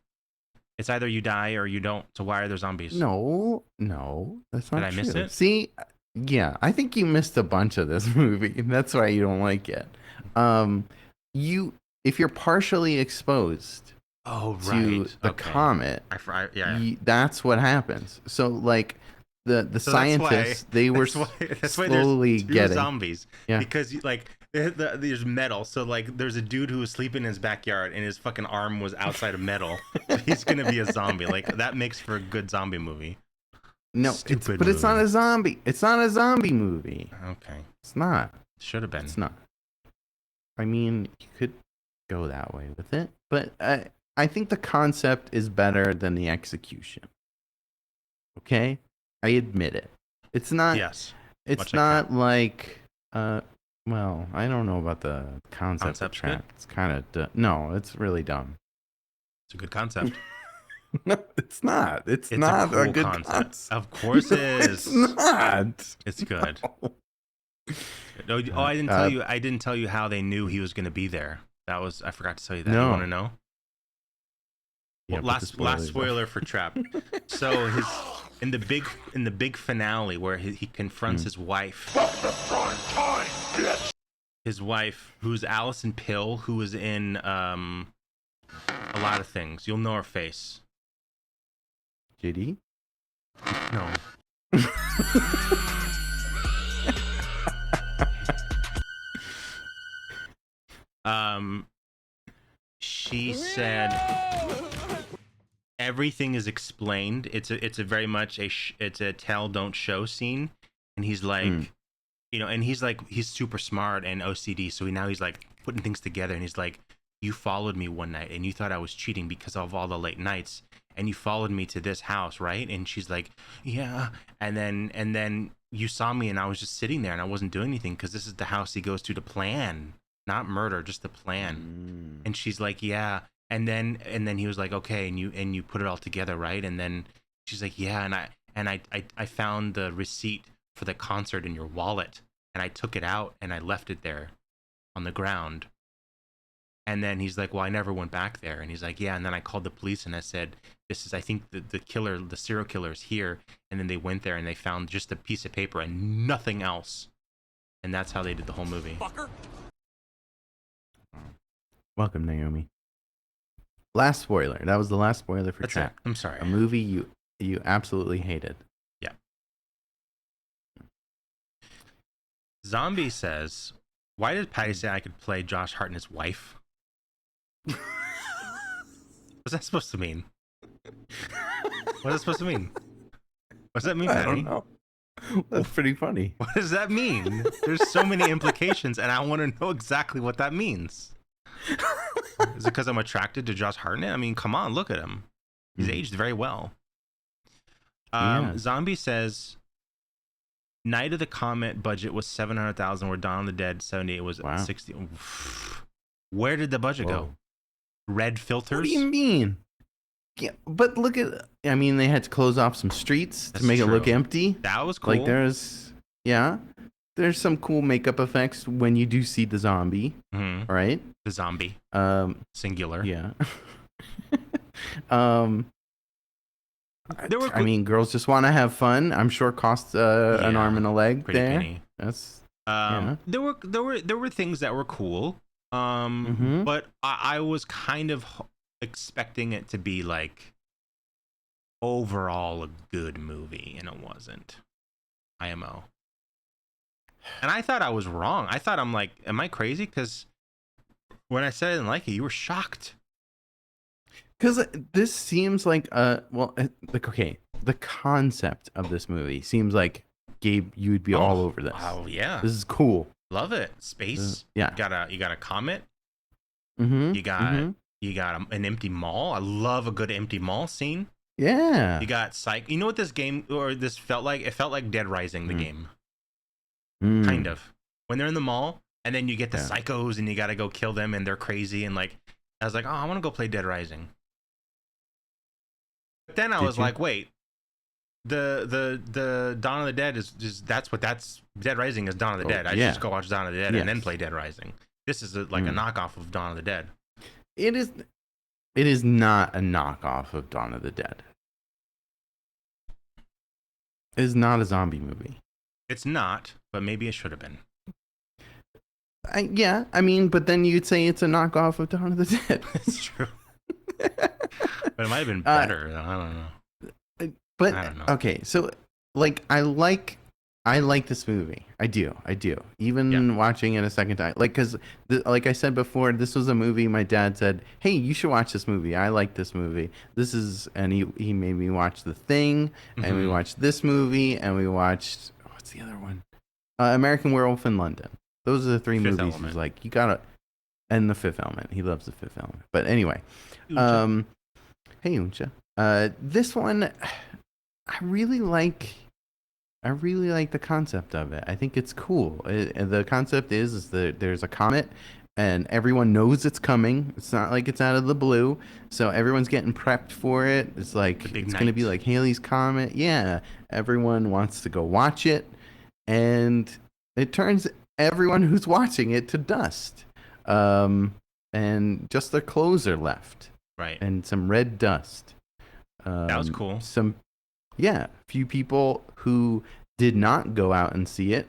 It's either you die or you don't. So why are there zombies? No, that's not true. Did I miss it? See, yeah, I think you missed a bunch of this movie. That's why you don't like it. If you're partially exposed to the comet, that's what happens. So like the scientists, they were that's why slowly there's getting zombies. Yeah, because like there's metal. So like there's a dude who was sleeping in his backyard and his fucking arm was outside of metal. He's gonna be a zombie. Like that makes for a good zombie movie. No, but it's not a zombie. It's not a zombie movie. Okay, it's not. Should have been. It's not. I mean, you could go that way with it, but I think the concept is better than the execution. Okay, I admit it. It's not. Yes. It's not like. Well, I don't know about the concept of Trap. It's kind of no. It's really dumb. It's a good concept. No, it's not. It's not a, cool a good concept. Of course it is. It's not. It's good. No. I didn't tell you. I didn't tell you how they knew he was going to be there. I forgot to tell you that. No. You want to know? Yeah, well, last spoiler for Trap. So in the big finale where he confronts his wife. His wife, who's Allison Pill, who was in a lot of things. You'll know her face. JD? No. She said everything is explained. It's a very much it's a tell don't show scene, and he's like, and he's super smart and OCD, so he's like putting things together, and he's like, you followed me one night and you thought I was cheating because of all the late nights, and you followed me to this house, right? And she's like, yeah, and then you saw me and I was just sitting there and I wasn't doing anything because this is the house he goes to plan, not murder, just the plan. And she's like, yeah, and then he was like, okay, and you put it all together, right? And then she's like, yeah, and I found the receipt for the concert in your wallet, and I took it out and I left it there on the ground. And then he's like, well, I never went back there. And he's like, yeah. And then I called the police and I said, I think the serial killer is here. And then they went there and they found just a piece of paper and nothing else. And that's how they did the whole movie. Fucker. Welcome, Naomi. Last spoiler. That was the last spoiler for That's chat. it. I'm sorry. A movie you absolutely hated. Yeah. Zombie says, "Why did Patty say I could play Josh Hartnett's wife?" What's that supposed to mean? What's that supposed to mean? What's that mean, Patty? I don't know. That's pretty funny. What does that mean? There's so many implications, and I want to know exactly what that means. Is it because I'm attracted to Josh Hartnett? I mean, come on, look at him. He's aged very well. Zombie says, Night of the Comet budget was $700,000, where Dawn of the Dead 78 was 60. Where did the budget go? Red filters? What do you mean? Yeah, but look at, I mean, they had to close off some streets to make it look empty. That was cool. Like there's some cool makeup effects when you do see the zombie, right? The zombie. Singular. Yeah. There were I mean, girls just want to have fun. I'm sure costs an arm and a leg there. Penny. That's there were things that were cool. But I was kind of expecting it to be like overall a good movie, and it wasn't. IMO. And I thought I was wrong. I'm like, am I crazy? Because when I said I didn't like it, you were shocked. Because this seems like the concept of this movie seems like, Gabe, you would be all over this. Oh yeah, this is cool. Love it. Space. Yeah. You got a comet. You got an empty mall. I love a good empty mall scene. Yeah. You got You know what this game or this felt like? It felt like Dead Rising, the game. Kind of. When they're in the mall, and then you get the psychos, and you got to go kill them, and they're crazy, and like, I was like, oh, I want to go play Dead Rising. But then I was like, wait, the Dawn of the Dead is just that's Dead Rising is Dawn of the Dead. I just go watch Dawn of the Dead and then play Dead Rising. This is like a knockoff of Dawn of the Dead. It is not a knockoff of Dawn of the Dead. It is not a zombie movie. It's not, but maybe it should have been. I mean, but then you'd say it's a knockoff of Dawn of the Dead. It's true. But it might have been better. I don't know. But I don't know. Okay, so like I like this movie. I do. Even watching it a second time, like, because like I said before, this was a movie my dad said, "Hey, you should watch this movie. I like this movie. And he made me watch The Thing, and we watched this movie, and we watched what's the other one? American Werewolf in London. Those are the three movies. Element. He's like, you gotta, and The Fifth Element. He loves The Fifth Element. But anyway, hey Uncha. This one, I really like the concept of it. I think it's cool. The concept is that there's a comet, and everyone knows it's coming. It's not like it's out of the blue, so everyone's getting prepped for it. It's like it's going to be like Halley's Comet. Yeah, everyone wants to go watch it, and it turns everyone who's watching it to dust. And just their clothes are left. Right. And some red dust. That was cool. Few people who did not go out and see it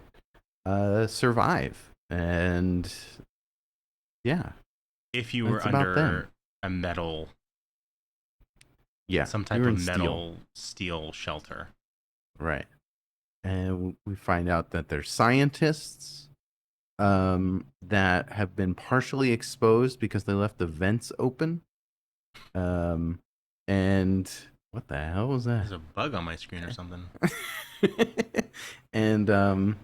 survive. And yeah. If you were under a metal, some type of metal steel shelter. Right. And we find out that there's scientists that have been partially exposed because they left the vents open. And what the hell was that? There's a bug on my screen or something. And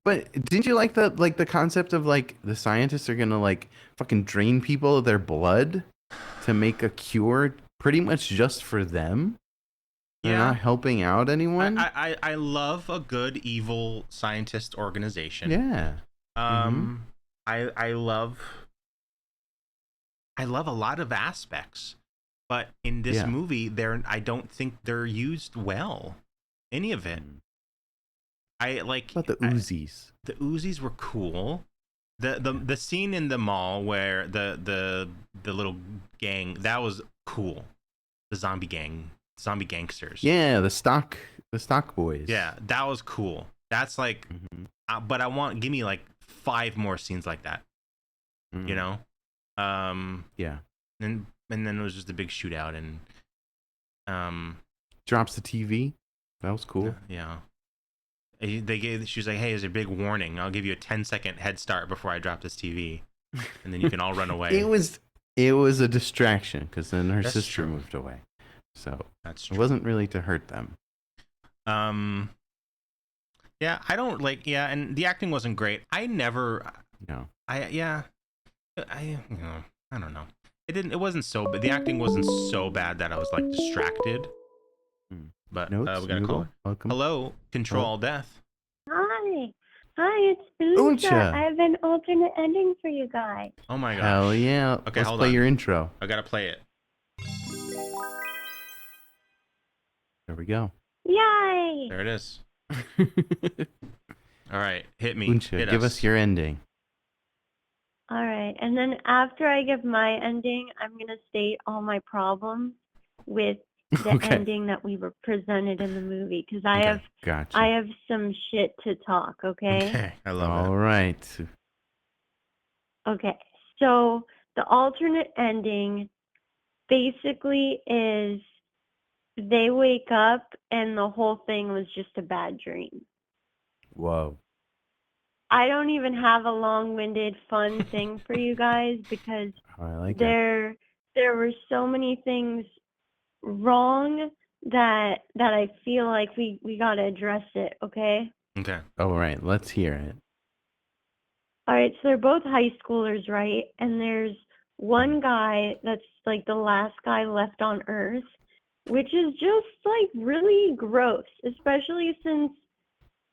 but didn't you like the concept of like the scientists are gonna like fucking drain people of their blood to make a cure pretty much just for them? They're not helping out anyone. I love a good evil scientist organization. Yeah. I love a lot of aspects, but in this movie, I don't think they're used well. Any of it. I like. What about the Uzis? The Uzis were cool. The scene in the mall where the little gang, that was cool. The zombie gangsters. Yeah, the stock boys. Yeah, that was cool. That's like, but give me like 5 more scenes like that. You know? Yeah. And and then it was just a big shootout, and Drops the TV. That was cool. yeah. She was like, hey, there's a big warning. I'll give you a 10-second head start before I drop this TV, and then you can all run away. It was a distraction because then her That's sister true. moved away, so That's it true. wasn't really to hurt them. Yeah, I don't like. Yeah, and the acting wasn't great. I never. No. I don't know. It wasn't so. But the acting wasn't so bad that I was like distracted. But Notes, we got a Noodle, caller. welcome. Hello, Control Death. Hi. Hi, it's Uncha. Uncha. I have an alternate ending for you guys. Oh my gosh. Hell yeah. Okay, Let's hold play on. your intro. I gotta play it. There we go. Yay! There it is. All right, hit me. Uncha, Hit give us your ending. All right. And then after I give my ending, I'm going to state all my problems with the Okay. ending that we were presented in the movie because I Okay. Gotcha. have some shit to talk, okay? Okay, I love All right. Okay. So the alternate ending basically is they wake up and the whole thing was just a bad dream. Whoa. I don't even have a long-winded fun thing for you guys because I like it. there were so many things wrong that I feel like we got to address it, okay? it. Okay. All right. Let's hear it. All right, so they're both high schoolers, right? And there's one guy that's like the last guy left on Earth, which is just like really gross, especially since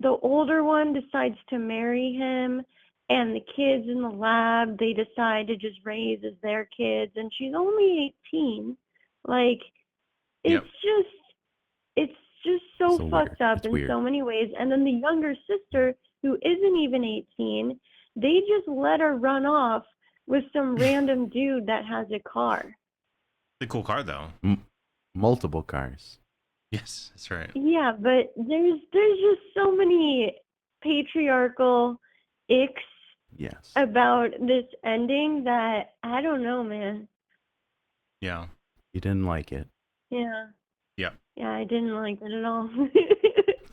the older one decides to marry him and the kids in the lab, they decide to just raise as their kids and she's only 18. Like Yep. it's just so So fucked weird. up It's in weird. so many ways. And then the younger sister, who isn't even 18, they just let her run off with some random dude that has a car. The cool car though. Multiple cars. Yes, that's right. Yeah, but there's just so many patriarchal icks Yes. about this ending that I don't know, man. Yeah. You didn't like it. Yeah. Yep. Yeah, I didn't like it at all.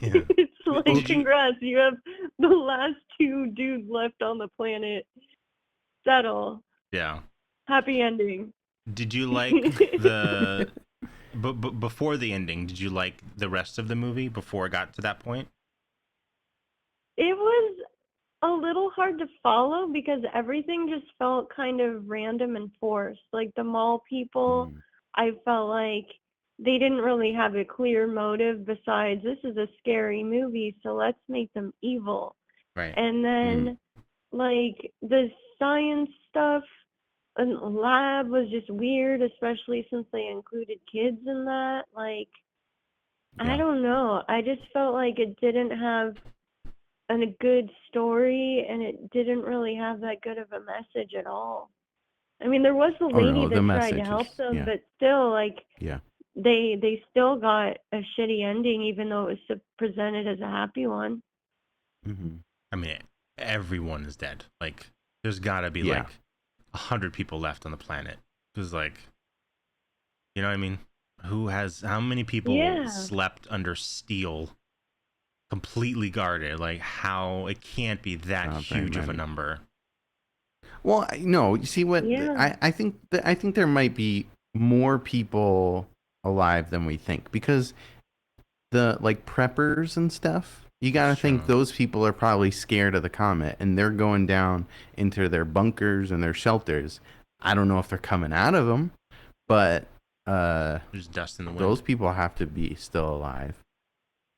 Yeah. It's like, Did you- congrats, you have the last two dudes left on the planet. Settle. Yeah. Happy ending. Did you like the but before the ending? Did you like the rest of the movie before it got to that point? It was a little hard to follow because everything just felt kind of random and forced. Like the mall people, I felt like they didn't really have a clear motive besides this is a scary movie, so let's make them evil. Right. And then like the science stuff and lab was just weird, especially since they included kids in that. Like I Yeah. don't know. I just felt like it didn't have a good story and it didn't really have that good of a message at all. I mean, there was the lady no, the that tried to message help is- them, yeah. but still, like, Yeah. they still got a shitty ending, even though it was presented as a happy one. Mm-hmm. I mean, everyone is dead. Like, there's gotta be Yeah. like 100 people left on the planet. Because, like, you know what I mean? How many people Yeah. slept under steel, completely guarded? Like, how it can't be that Not very huge of a many. number. Well, no. You see what? Yeah. I think there might be more people alive than we think because the like preppers and stuff. You gotta think Sure. those people are probably scared of the comet and they're going down into their bunkers and their shelters. I don't know if they're coming out of them, but There's dust in the wind. those people have to be still alive.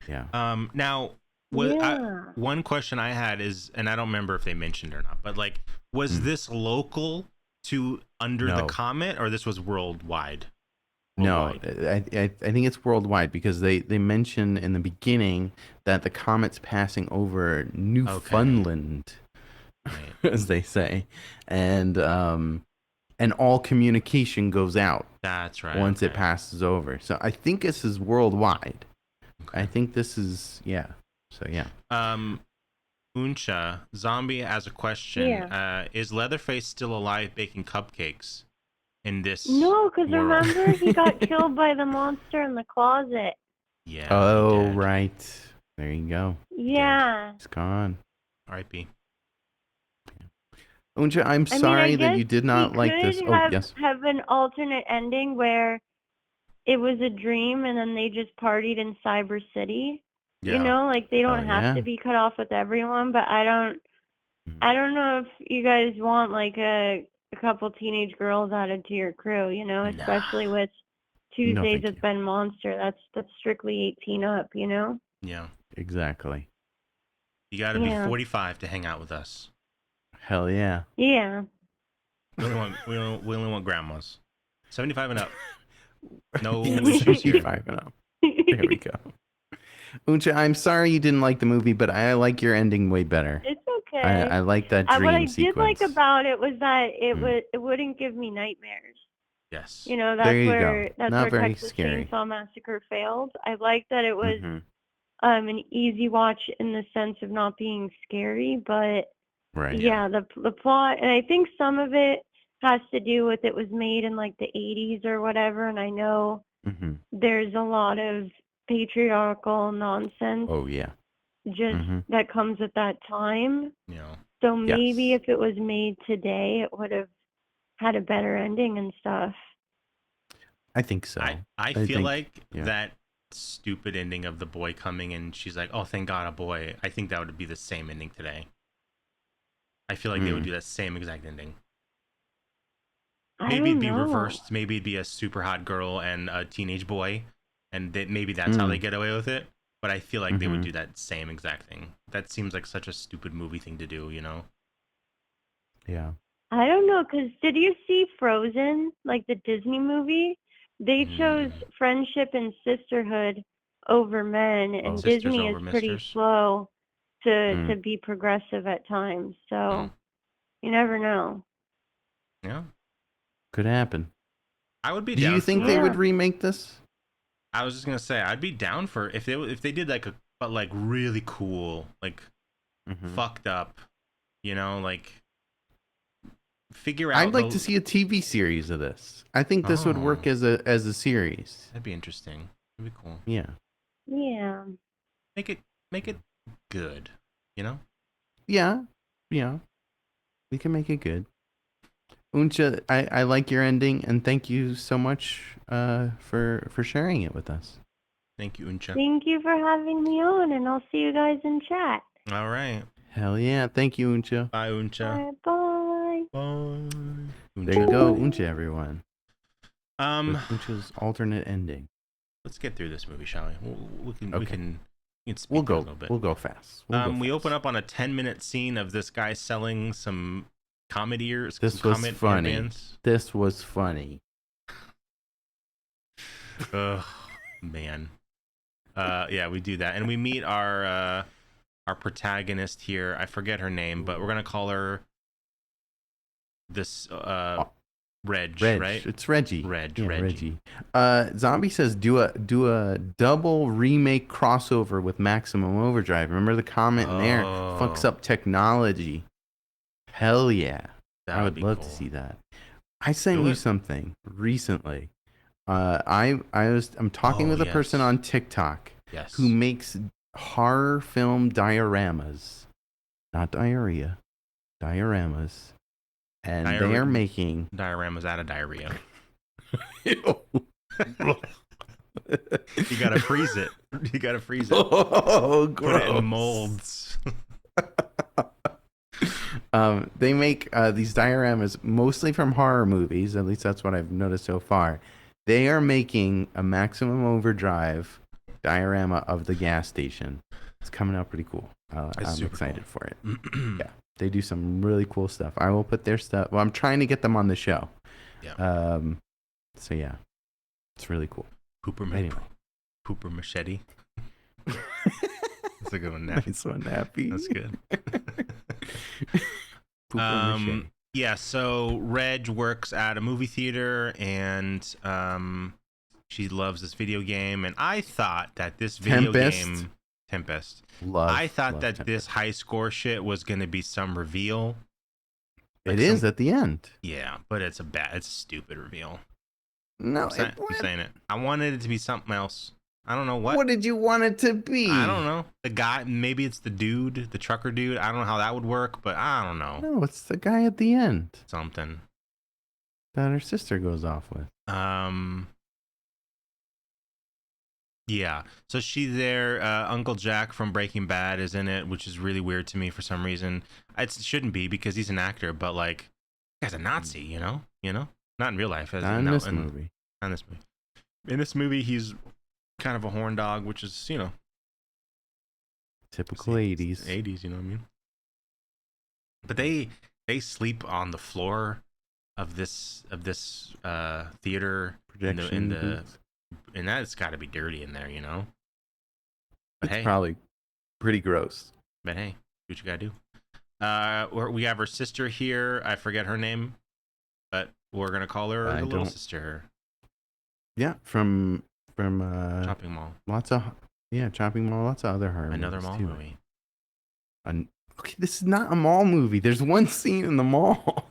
Yeah. Now, one question I had is, and I don't remember if they mentioned it or not, but like, was this local to under the No. comet, or this was worldwide? No, Worldwide. I think it's worldwide because they mention in the beginning that the comet's passing over Newfoundland, Right. as they say, and all communication goes out That's right. once it okay. passes over. So I think this is worldwide. Okay. I think this is So yeah. Uncha, Zombie has a question. Yeah. Is Leatherface still alive baking cupcakes? in this. No, because world. remember he got killed by the monster in the closet. Yeah. Oh, he did. right. There you go. Yeah. It's gone. R.I.P. Unja, I'm I mean, sorry I that guess you did not like this. he Oh, could yes. have an alternate ending where it was a dream and then they just partied in Cyber City. Yeah. You know, like they don't have yeah. to be cut off with everyone, but I don't know if you guys want like a couple teenage girls added to your crew, you know, especially with Tuesdays thank with you. Ben Monster. That's strictly 18 up, you know? Yeah. Exactly. You got to be Yeah. 45 to hang out with us. Hell yeah. Yeah. We only want grandmas. 75 and up. No issues here. 55 and up. There we go. Unja, I'm sorry you didn't like the movie, but I like your ending way better. It's okay. I like that dream what I sequence. did like about it was that it wouldn't give me nightmares. Yes. You know, There you that's Not where very Texas scary. Chainsaw Massacre failed. I liked that it was Mhm. an easy watch in the sense of not being scary, but Right. yeah, the plot, and I think some of it has to do with it was made in like the 80s or whatever, and I know Mhm. there's a lot of patriarchal nonsense Oh yeah. just Mhm. that comes at that time. Yeah. So maybe Yes. if it was made today, it would have had a better ending and stuff. I think so. I feel think, like yeah. that stupid ending of the boy coming and she's like, oh, thank God, a boy. I think that would be the same ending today. I feel like they would do that same exact ending. Maybe it'd be reversed. Maybe it'd be a super hot girl and a teenage boy, and maybe that's how they get away with it. But I feel like they would do that same exact thing. That seems like such a stupid movie thing to do, you know? Yeah. I don't know, because did you see Frozen, like the Disney movie? They chose friendship and sisterhood over men, and Sisters Disney over is pretty misters. slow to be progressive at times. So you never know. Yeah. Could happen. I would be Do down you think for they it. would remake this? I was just gonna say I'd be down for if they did like really cool, like fucked up, you know, like figure out. I'd like to see a TV series of this. I think this would work as a series. That'd be interesting. That'd be cool. Yeah. Yeah. Make it good, you know? Yeah. Yeah. We can make it good. Uncha, I like your ending, and thank you so much for sharing it with us. Thank you, Uncha. Thank you for having me on, and I'll see you guys in chat. All right. Hell yeah. Thank you, Uncha. Bye, Uncha. Bye. Bye. There you go, Uncha, everyone. With Uncha's alternate ending. Let's get through this movie, shall we? We can speak We'll a little bit. We'll go fast. We open up on a 10-minute scene of this guy selling some Comet ears. This was Comet funny. earbands. This was funny. Ugh, man. Yeah, we do that, and we meet our protagonist here. I forget her name, but we're gonna call her this Reg, right? It's Reggie. Reggie. Zombie says do a double remake crossover with Maximum Overdrive. Remember the comment in there? Fucks up technology. Hell yeah. I would love to see that. I sent you something recently. I'm talking with a person on TikTok who makes horror film dioramas. Not diarrhea. Dioramas. And they are making dioramas out of diarrhea. You gotta freeze it. Oh, gross. Put it in molds. They make these dioramas mostly from horror movies. At least that's what I've noticed so far. They are making a Maximum Overdrive diorama of the gas station. It's coming out pretty cool. I'm excited for it. Yeah. They do some really cool stuff. I will put their stuff. Well, I'm trying to get them on the show. Yeah. So yeah, it's really cool. Pooper machete. That's a good one. Nappy. Nice one, Nappy. That's good. Yeah. So Reg works at a movie theater, and she loves this video game. And I thought that this video game. Tempest. I thought that this high score shit was going to be some reveal. Like it is at the end. Yeah, but it's a stupid reveal. No, I'm saying it. I wanted it to be something else. I don't know what. What did you want it to be? I don't know. The guy, maybe it's the dude, the trucker dude. I don't know how that would work, but I don't know. No, it's the guy at the end Something. that her sister goes off with. Yeah. So she's there. Uncle Jack from Breaking Bad is in it, which is really weird to me for some reason. It shouldn't be because he's an actor, but like, guy's a Nazi, you know? Not in real life. Not in this movie. Not in this movie. In this movie, he's kind of a horn dog, which is, Typical 80s. 80s, you know what I mean? But they sleep on the floor of this theater Projection booth. and that's got to be dirty in there, But It's probably pretty gross. But hey, do what you gotta do. We have her sister here. I forget her name, but we're gonna call her the little sister. Yeah, from Chopping Mall. Chopping Mall. Lots of other horror. Another mall too. movie. Okay, this is not a mall movie. There's one scene in the mall.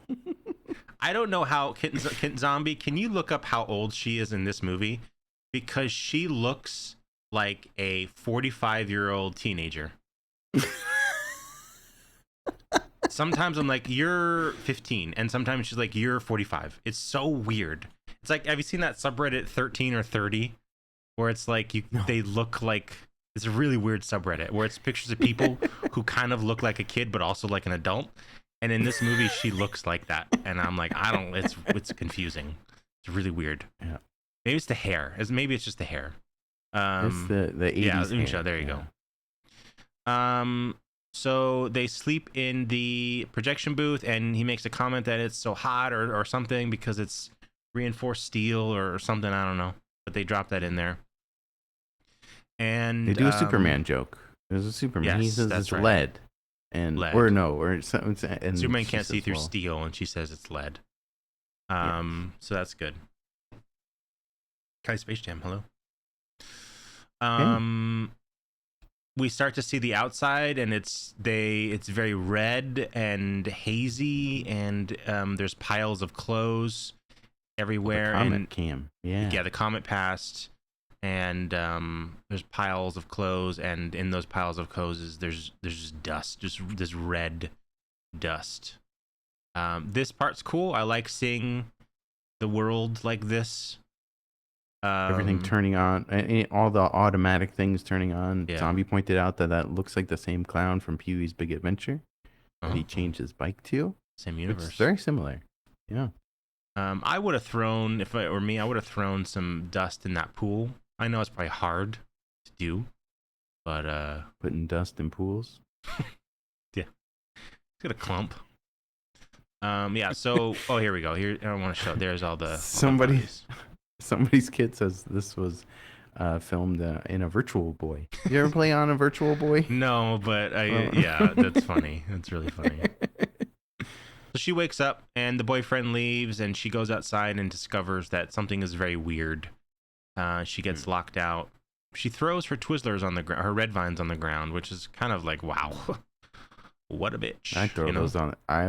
I don't know how Kitten Zombie. Can you look up how old she is in this movie? Because she looks like a 45-year-old teenager. Sometimes I'm like, you're 15, and sometimes she's like, you're 45. It's so weird. It's like, have you seen that subreddit 13 or 30, where it's like they look like, it's a really weird subreddit where it's pictures of people who kind of look like a kid but also like an adult. And in this movie, she looks like that, and I'm like, it's confusing. It's really weird. Yeah. Maybe it's the hair. Maybe it's just the hair. It's the 80s hair. There you go. So they sleep in the projection booth, and he makes a comment that it's so hot or something because it's reinforced steel or something. I don't know, but they drop that in there. And they do a Superman joke. There's a Superman. Yes, he says that's it's right. lead. And lead. And Superman can't see through steel, and she says it's lead. So that's good. Kai Space Jam, hello. We start to see the outside, and it's very red and hazy, and there's piles of clothes everywhere. The Comet and came. Yeah, the Comet passed, and there's piles of clothes, and in those piles of clothes there's just dust, just this red dust. This part's cool. I like seeing the world like this. Everything turning on, all the automatic things turning on. Yeah. Zombie pointed out that looks like the same clown from Pee-wee's Big Adventure that he changed his bike to. Same universe. It's very similar. Yeah. I would have thrown, if it were me, I would have thrown some dust in that pool. I know it's probably hard to do, but putting dust in pools. Yeah, it's got a clump. Yeah. So, here we go. Here, I don't want to show. There's all the Somebody's kid says this was filmed in a Virtual Boy. You ever play on a Virtual Boy? No, but yeah, that's funny. That's really funny. So she wakes up, and the boyfriend leaves, and she goes outside and discovers that something is very weird. She gets locked out. She throws her Twizzlers on the ground, her red vines on the ground, which is kind of like, wow, what a bitch. I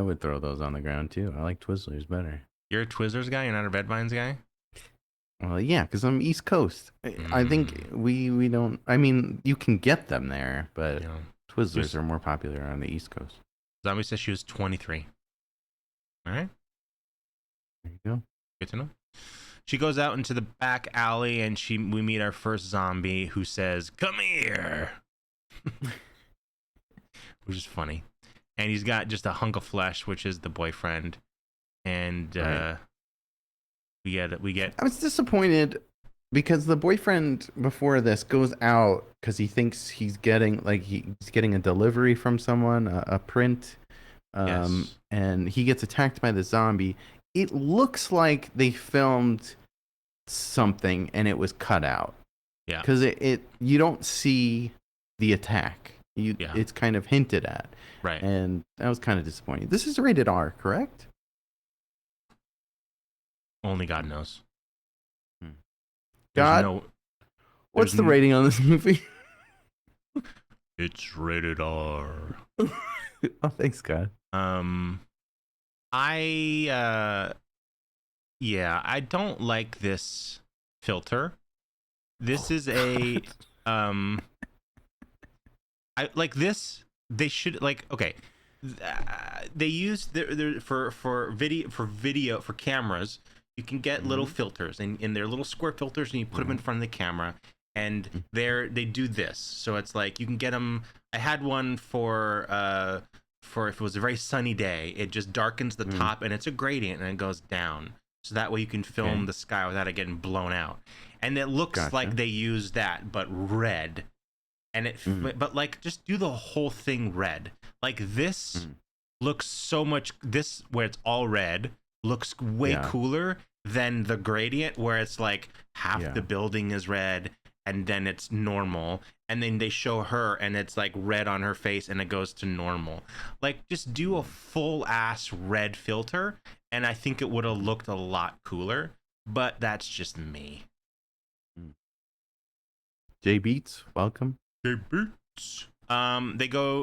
would throw those on the ground too. I like Twizzlers better. You're a Twizzlers guy. You're not a red vines guy. Well, yeah, because I'm East Coast. I think we don't. I mean, you can get them there, but Twizzlers are more popular on the East Coast. Zombie says she was 23. All right. There you go. Good to know. She goes out into the back alley, and we meet our first zombie, who says, "Come here," which is funny. And he's got just a hunk of flesh, which is the boyfriend, and right. We get. I was disappointed because the boyfriend before this goes out because he thinks he's getting a delivery from someone, a print, Yes. and he gets attacked by the zombie. It looks like they filmed something and it was cut out. Yeah. Because you don't see the attack. It's kind of hinted at. Right. And that was kind of disappointing. This is rated R, correct? Only God knows. God, what's the rating on this movie? It's rated R. Oh, thanks, God. Yeah, I don't like this filter. This is a I like this. They should like okay. They use their for video for cameras. You can get little filters and they're little square filters, and you put them in front of the camera, and they do this. So it's like you can get them. I had one for if it was a very sunny day, it just darkens the top and it's a gradient and it goes down. So that way you can film the sky without it getting blown out. And it looks like they use that, but red. And but like, just do the whole thing red. Like this looks so much, this where it's all red looks way cooler than the gradient where it's like half the building is red and then it's normal. And then they show her and it's like red on her face and it goes to normal. Like just do a full ass red filter and I think it would have looked a lot cooler, but that's just me. J Beats, welcome. J Beats.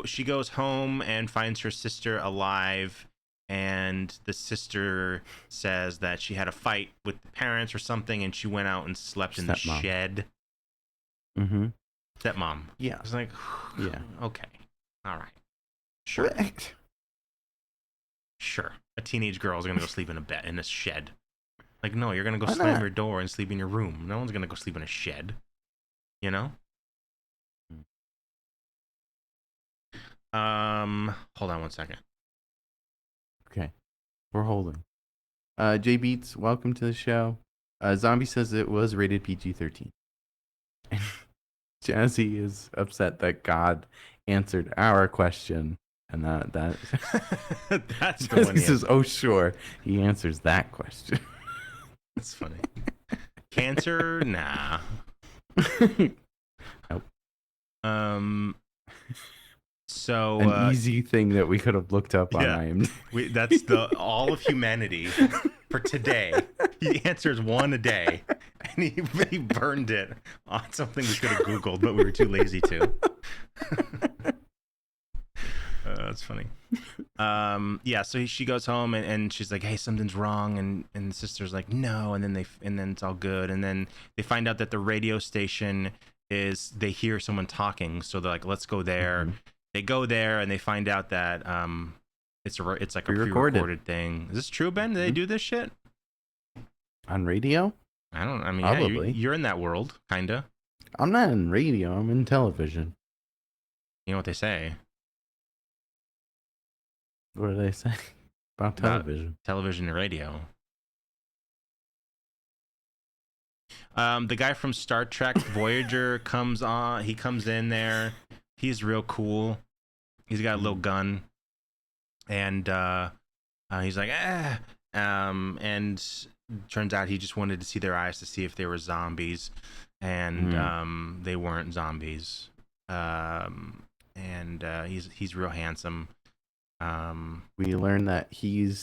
She goes home and finds her sister alive, and the sister says that she had a fight with the parents or something and she went out and slept in the shed. Stepmom. Yeah. I was like, yeah. Okay. All right. Sure. What? Sure. A teenage girl is going to go sleep in a shed. Like, no, you're going to go slam your door and sleep in your room. No one's going to go sleep in a shed. You know? Hold on one second. Okay. We're holding. J Beats, welcome to the show. Zombie says it was rated PG-13. Jazzy is upset that God answered our question, and that that's the one. He says, "Oh, sure, he answers that question." That's funny. Cancer? Nah. Nope. So an easy thing that we could have looked up on IMDb. That's all of humanity for today. He answers one a day, and he burned it on something we could have Googled, but we were too lazy to. That's funny. So she goes home and she's like, "Hey, something's wrong," and the sister's like, "No," and then it's all good, and then they find out that the radio station they hear someone talking, so they're like, "Let's go there." They go there and they find out that it's like a pre-recorded thing. Is this true, Ben? Do they do this shit on radio? I mean, probably. Yeah, you're in that world, kinda. I'm not in radio. I'm in television. You know what they say? What do they say about television? Television and radio. The guy from Star Trek Voyager comes on. He comes in there. He's real cool. He's got a little gun, and he's like, and turns out he just wanted to see their eyes to see if they were zombies, and they weren't zombies. And he's real handsome. We learned that he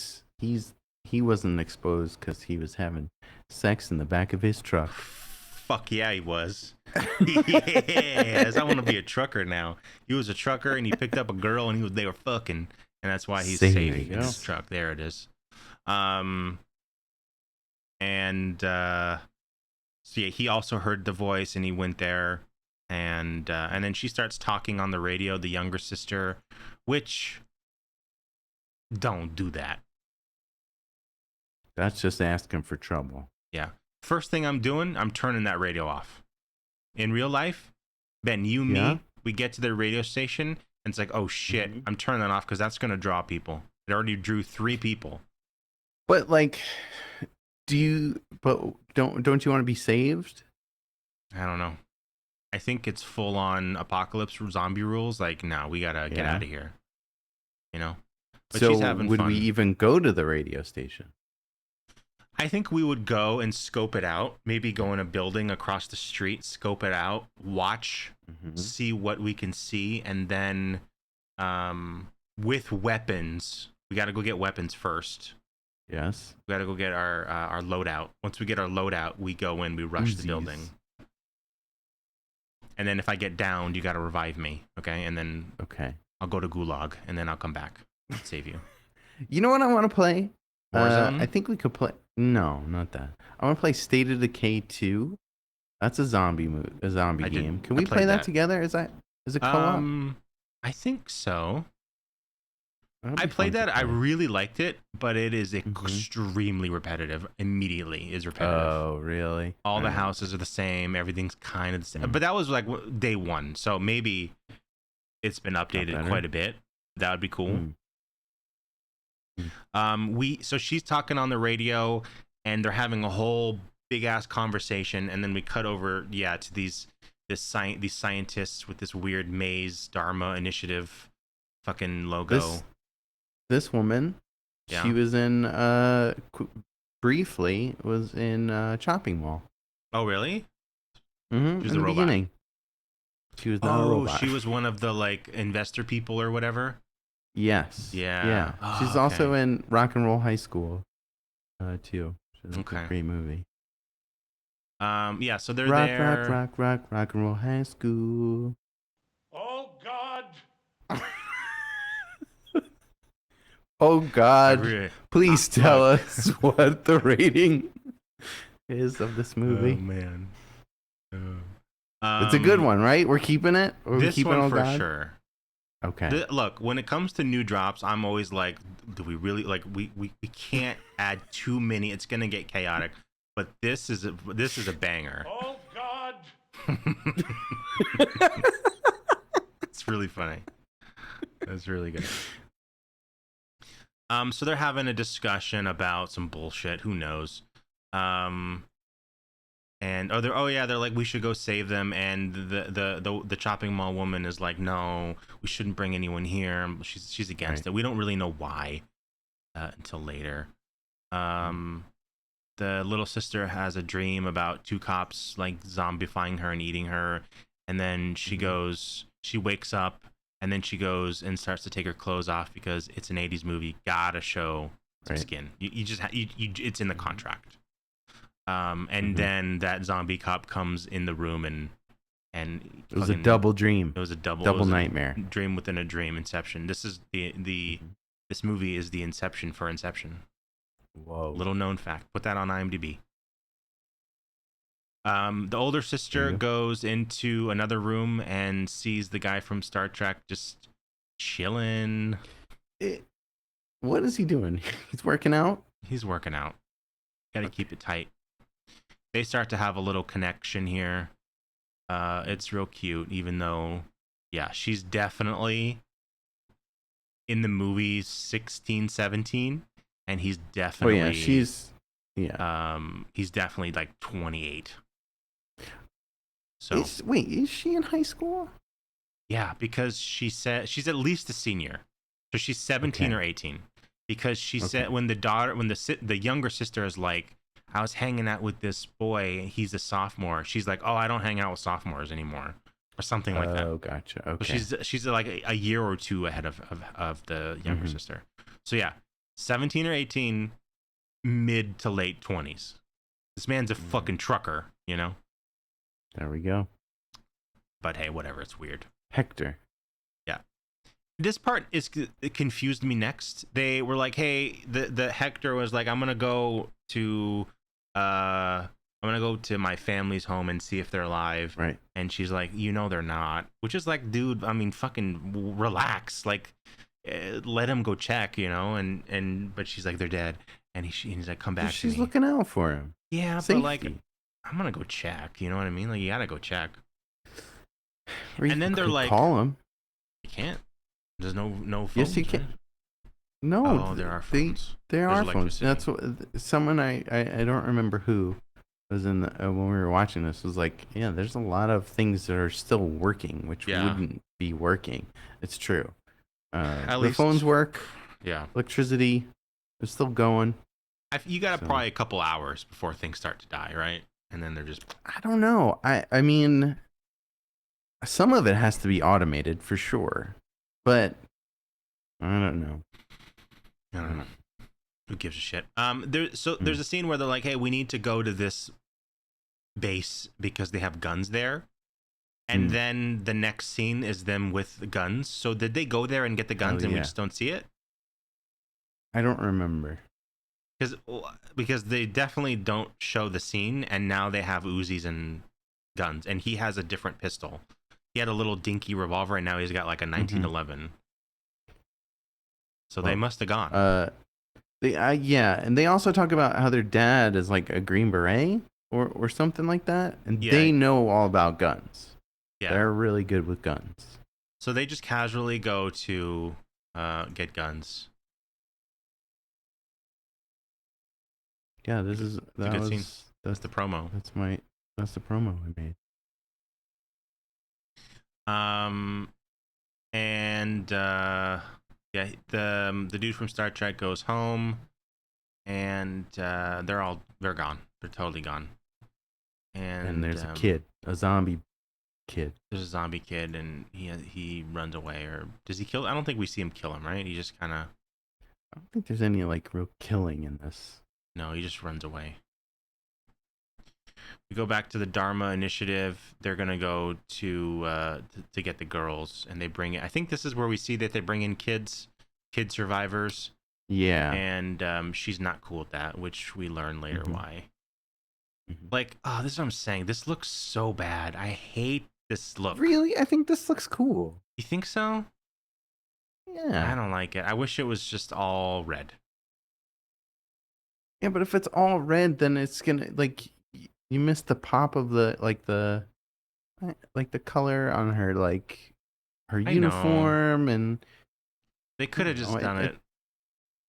wasn't exposed because he was having sex in the back of his truck. Fuck yeah, he was. Yes, I want to be a trucker now. He was a trucker and he picked up a girl and they were fucking, and that's why he's saving his truck. There it is. So yeah, he also heard the voice and he went there, and then she starts talking on the radio, the younger sister, which don't do that. That's just asking for trouble. Yeah. First thing I'm doing, I'm turning that radio off. In real life, Ben, me, we get to the radio station, and it's like, oh shit, I'm turning that off because that's going to draw people. It already drew 3 people. But like, don't you want to be saved? I don't know. I think it's full on apocalypse zombie rules. Like, no, we got to get out of here. You know? But so she's having would fun. We even go to the radio station? I think we would go and scope it out. Maybe go in a building across the street, scope it out, watch, see what we can see, and then with weapons, we got to go get weapons first. Yes. We got to go get our loadout. Once we get our loadout, we go in, we rush the building. And then if I get downed, you got to revive me, okay? And then I'll go to Gulag, and then I'll come back and save you. You know what I want to play? Warzone? I think we could play. No, not that. I want to play State of Decay 2. That's a zombie game. Can I we play played that that. together? Is it co-op? I think so. That'd I be fun played to that. I play. really liked it, but it is Mhm. extremely repetitive. Immediately is repetitive. Oh, really? All the houses are the same. Everything's kind of the same. Mm. But that was like day one, so maybe it's been updated better. quite a bit. That would be cool. So she's talking on the radio, and they're having a whole big ass conversation, and then we cut over to these scientists with this weird maze Dharma initiative fucking logo. This woman, Yeah. she was in briefly was in Chopping Mall. Oh really? Mm-hmm. She was in a the robot. beginning. She was not a robot. She was one of the like investor people or whatever. Yes. Yeah. Yeah. Oh, She's also in Rock and Roll High School, too. It's Okay. a great movie. Yeah. So they're Rock and Roll High School. Oh God! Oh God! Really- Please tell us what the rating is of this movie. Oh man. It's a good one, right? We're keeping it. Or we This keeping one for God? sure. Okay. Look, when it comes to new drops, I'm always like, do we really like? We can't add too many. It's gonna get chaotic. But this is a banger. Oh God! It's really funny. That's really good. So they're having a discussion about some bullshit. Who knows? And they're like, we should go save them. And the chopping mall woman is like, no, we shouldn't bring anyone here. She's against it. We don't really know why until later. The little sister has a dream about two cops like zombifying her and eating her, and then she wakes up, and then she goes and starts to take her clothes off because it's an 80s movie. Gotta show some skin. You just it's in the contract. And then that zombie cop comes in the room and it was a double dream. It was a double nightmare. Dream within a dream. Inception. This is this movie is the Inception for Inception. Whoa. Little known fact. Put that on IMDb. The older sister goes into another room and sees the guy from Star Trek just chilling. What is he doing? He's working out? He's working out. Gotta keep it tight. They start to have a little connection here. It's real cute, even though, she's definitely in the movie 16, 17, and he's definitely... Oh, yeah, he's definitely like 28. So is she in high school? Yeah, because she said she's at least a senior, so she's 17 or 18. Because she said when the younger sister is like, I was hanging out with this boy, he's a sophomore. She's like, oh, I don't hang out with sophomores anymore, or something like that. Oh, gotcha. Okay. So she's like a year or two ahead of the younger sister. So 17 or 18, mid to late 20s. This man's a fucking trucker, you know. There we go. But hey, whatever. It's weird. Hector. Yeah. This part it confused me next. They were like, hey, the Hector was like, I'm gonna go to my family's home and see if they're alive. Right. And she's like, they're not. Which is like, dude, I mean, fucking relax. Like, let him go check, but she's like, they're dead. And he's like, come back to me. She's looking out for him. Yeah, Safety. but like, I'm gonna go check. You know what I mean? Like, you gotta go check. And then they're like, call him. You can't. There's no phones. Yes, you right? can. No, Oh, there are phones. There There's are phones. electricity. That's what someone I don't remember who was in when we were watching this was like, yeah, there's a lot of things that are still working, which wouldn't be working. It's true. At the least phones work. Yeah. Electricity is still going. You got probably a couple hours before things start to die, right? And then they're just... I don't know. I mean, some of it has to be automated for sure, but I don't know. I don't know. Who gives a shit? There's a scene where they're like, hey, we need to go to this base because they have guns there. And then the next scene is them with the guns. So did they go there and get the guns and we just don't see it? I don't remember. Because they definitely don't show the scene, and now they have Uzis and guns, and he has a different pistol. He had a little dinky revolver, and now he's got like a 1911. So they must have gone. Yeah, and they also talk about how their dad is like a Green Beret or something like that, and they know all about guns. Yeah, they're really good with guns. So they just casually go to get guns. Yeah, that's the promo. That's the promo I made. And the dude from Star Trek goes home, and they're gone. They're totally gone. And there's a zombie kid. There's a zombie kid, and he runs away, or does he kill? I don't think we see him kill him, right? He just kind of. I don't think there's any like real killing in this. No, he just runs away. We go back to the Dharma Initiative. They're gonna go to get the girls, and they bring it. I think this is where we see that they bring in kid survivors. Yeah. And she's not cool with that, which we learn later why. Like, this is what I'm saying. This looks so bad. I hate this look. Really? I think this looks cool. You think so? Yeah. I don't like it. I wish it was just all red. Yeah, but if it's all red, then it's gonna like you miss the pop of the color on her her uniform, and they could have just done it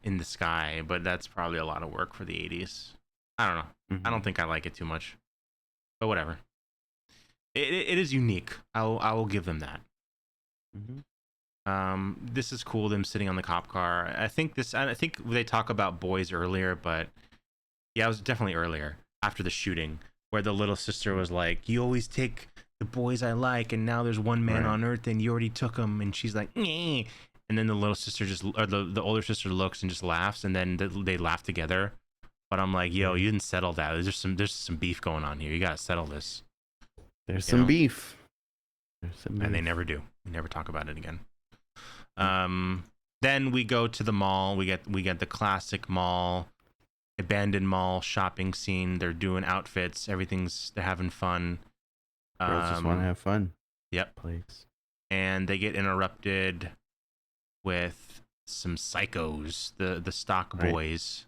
in the sky, but that's probably a lot of work for the 80s. I don't know. I don't think I like it too much, but whatever. It is unique. I will give them that. This is cool. Them sitting on the cop car. I think they talk about boys earlier, but yeah, it was definitely earlier after the shooting where the little sister was like, "You always take the boys I like, and now there's one man on Earth, and you already took him." And she's like, "Nyeh." And then the little sister the older sister looks and just laughs, and then they laugh together. But I'm like, yo, you didn't settle that. There's some beef going on here. You gotta settle this. There's some beef. And they never do. We never talk about it again. Then we go to the mall. We get the classic mall, abandoned mall shopping scene. They're doing outfits. They're having fun. Girls just want to have fun. Yep. Place. And they get interrupted with some psychos, the stock boys,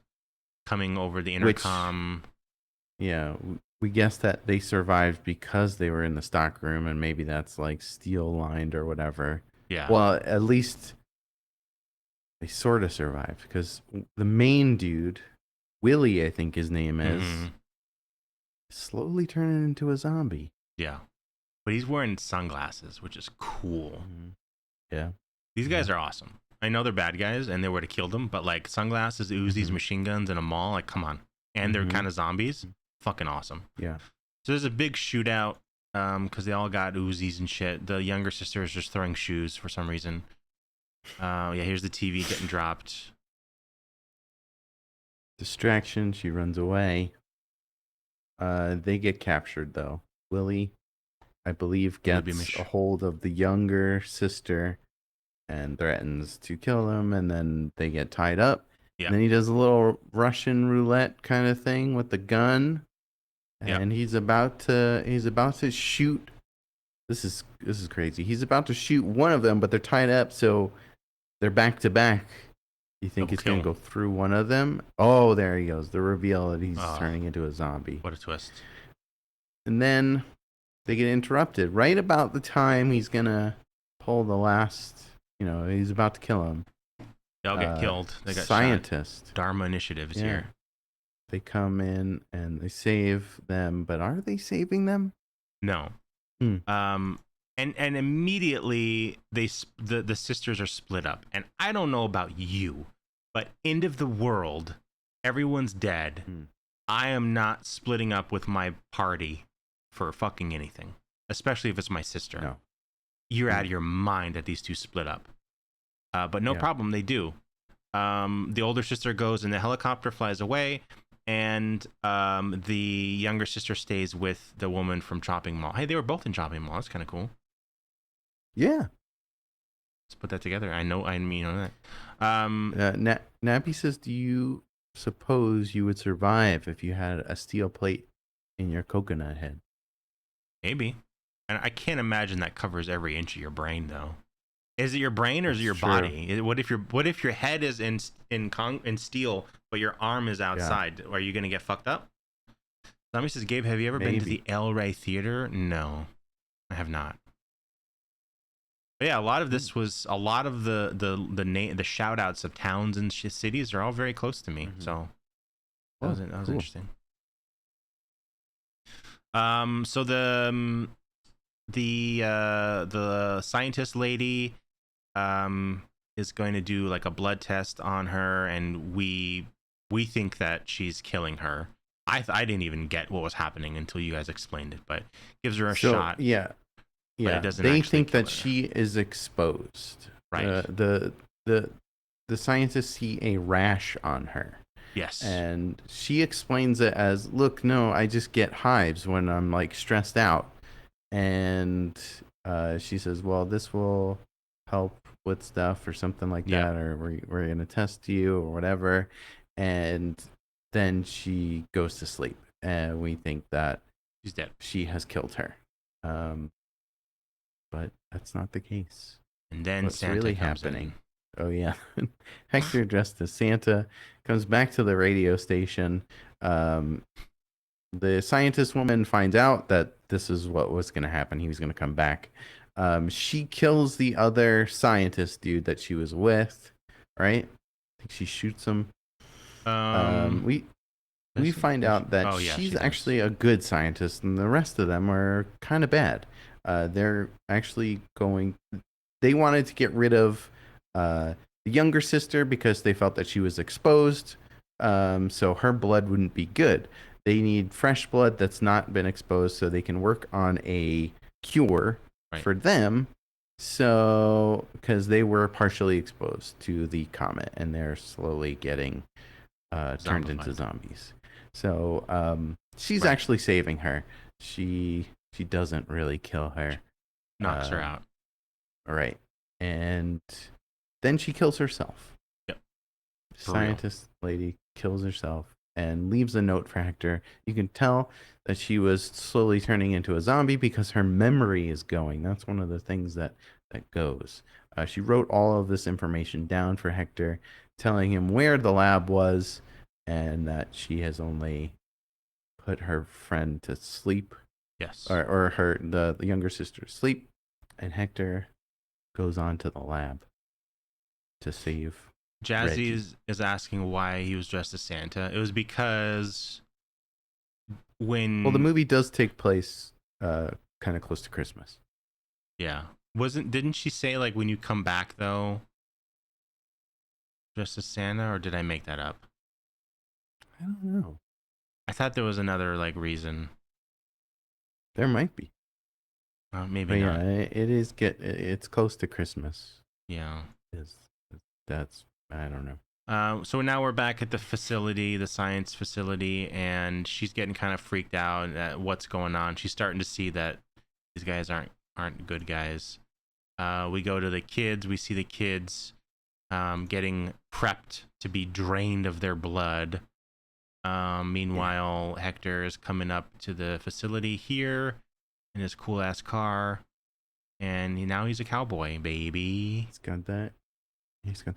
coming over the intercom. We guess that they survived because they were in the stock room, and maybe that's like steel lined or whatever. Yeah. Well, at least they sort of survived, because the main dude, Willie, I think his name is, slowly turning into a zombie. Yeah. But he's wearing sunglasses, which is cool. Yeah. These guys are awesome. I know they're bad guys and they would have killed them, but like sunglasses, Uzis, machine guns in a mall, like come on. And they're kind of zombies. Fucking awesome. Yeah. So there's a big shootout because they all got Uzis and shit. The younger sister is just throwing shoes for some reason. Here's the TV getting dropped. Distraction. She runs away. They get captured though. Willie, I believe, gets a hold of the younger sister and threatens to kill them, and then they get tied up. Yeah. And then he does a little Russian roulette kind of thing with the gun. And he's about to shoot. This is crazy. He's about to shoot one of them, but they're tied up, so they're back to back. You think he's gonna go through one of them? Oh, there he goes. The reveal that he's turning into a zombie. What a twist. And then they get interrupted right about the time he's gonna pull the last. He's about to kill him. They all get killed. They got scientist. Shot. Dharma Initiative is here. They come in and they save them, but are they saving them? No. And immediately the sisters are split up. And I don't know about you, but end of the world, everyone's dead. I am not splitting up with my party for fucking anything, especially if it's my sister. No. You're out of your mind that these two split up. But no problem, they do. The older sister goes and the helicopter flies away, and the younger sister stays with the woman from Chopping Mall. Hey, they were both in Chopping Mall. That's kind of cool. Yeah. Let's put that together. I mean, you know that. Nappy says, do you suppose you would survive if you had a steel plate in your coconut head? Maybe. And I can't imagine that covers every inch of your brain, though. Is it your brain or is it your body? What if your head is in steel, but your arm is outside? Yeah. Are you gonna get fucked up? Somebody says, Gabe, have you ever been to the El Rey Theater? No, I have not. But yeah, a lot of this was a lot of the shout outs of towns and cities are all very close to me. Mm-hmm. So that was cool. Interesting. So the scientist lady is going to do like a blood test on her, and we think that she's killing her. I didn't even get what was happening until you guys explained it, but gives her a shot. Yeah. Yeah, they think that she is exposed. Right. The scientists see a rash on her. Yes. And she explains it as, look, no, I just get hives when I'm like stressed out. And she says, well, this will help with stuff or something like that, or we're going to test you or whatever. And then she goes to sleep. And we think that she's dead. She has killed her. But that's not the case. And then what's Santa really comes happening? In. Oh yeah, Hector dressed as Santa comes back to the radio station. The scientist woman finds out that this is what was going to happen. He was going to come back. She kills the other scientist dude that she was with. Right? I think she shoots him. We find out that she's actually a good scientist, and the rest of them are kind of bad. They're actually they wanted to get rid of the younger sister because they felt that she was exposed, so her blood wouldn't be good. They need fresh blood that's not been exposed so they can work on a cure for them. So, because they were partially exposed to the comet and they're slowly getting turned into zombies. So she's actually saving her. She doesn't really kill her. Knocks her out. All right. And then she kills herself. Yep. Scientist lady kills herself and leaves a note for Hector. You can tell that she was slowly turning into a zombie because her memory is going. That's one of the things that goes. She wrote all of this information down for Hector, telling him where the lab was and that she has only put her friend to sleep. Yes. Or the younger sister to sleep, and Hector goes on to the lab to save Jazzy is asking why he was dressed as Santa. It was because when the movie does take place kind of close to Christmas. Yeah. Didn't she say like when you come back though dressed as Santa, or did I make that up? I don't know. I thought there was another like reason. There might be. Maybe not. Yeah, it's close to Christmas. Yeah. That's I don't know. So now we're back at the facility, the science facility, and she's getting kind of freaked out at what's going on. She's starting to see that these guys aren't good guys. We go to the kids. We see the kids getting prepped to be drained of their blood. Meanwhile, Hector is coming up to the facility here in his cool ass car, and now he's a cowboy, baby. He's got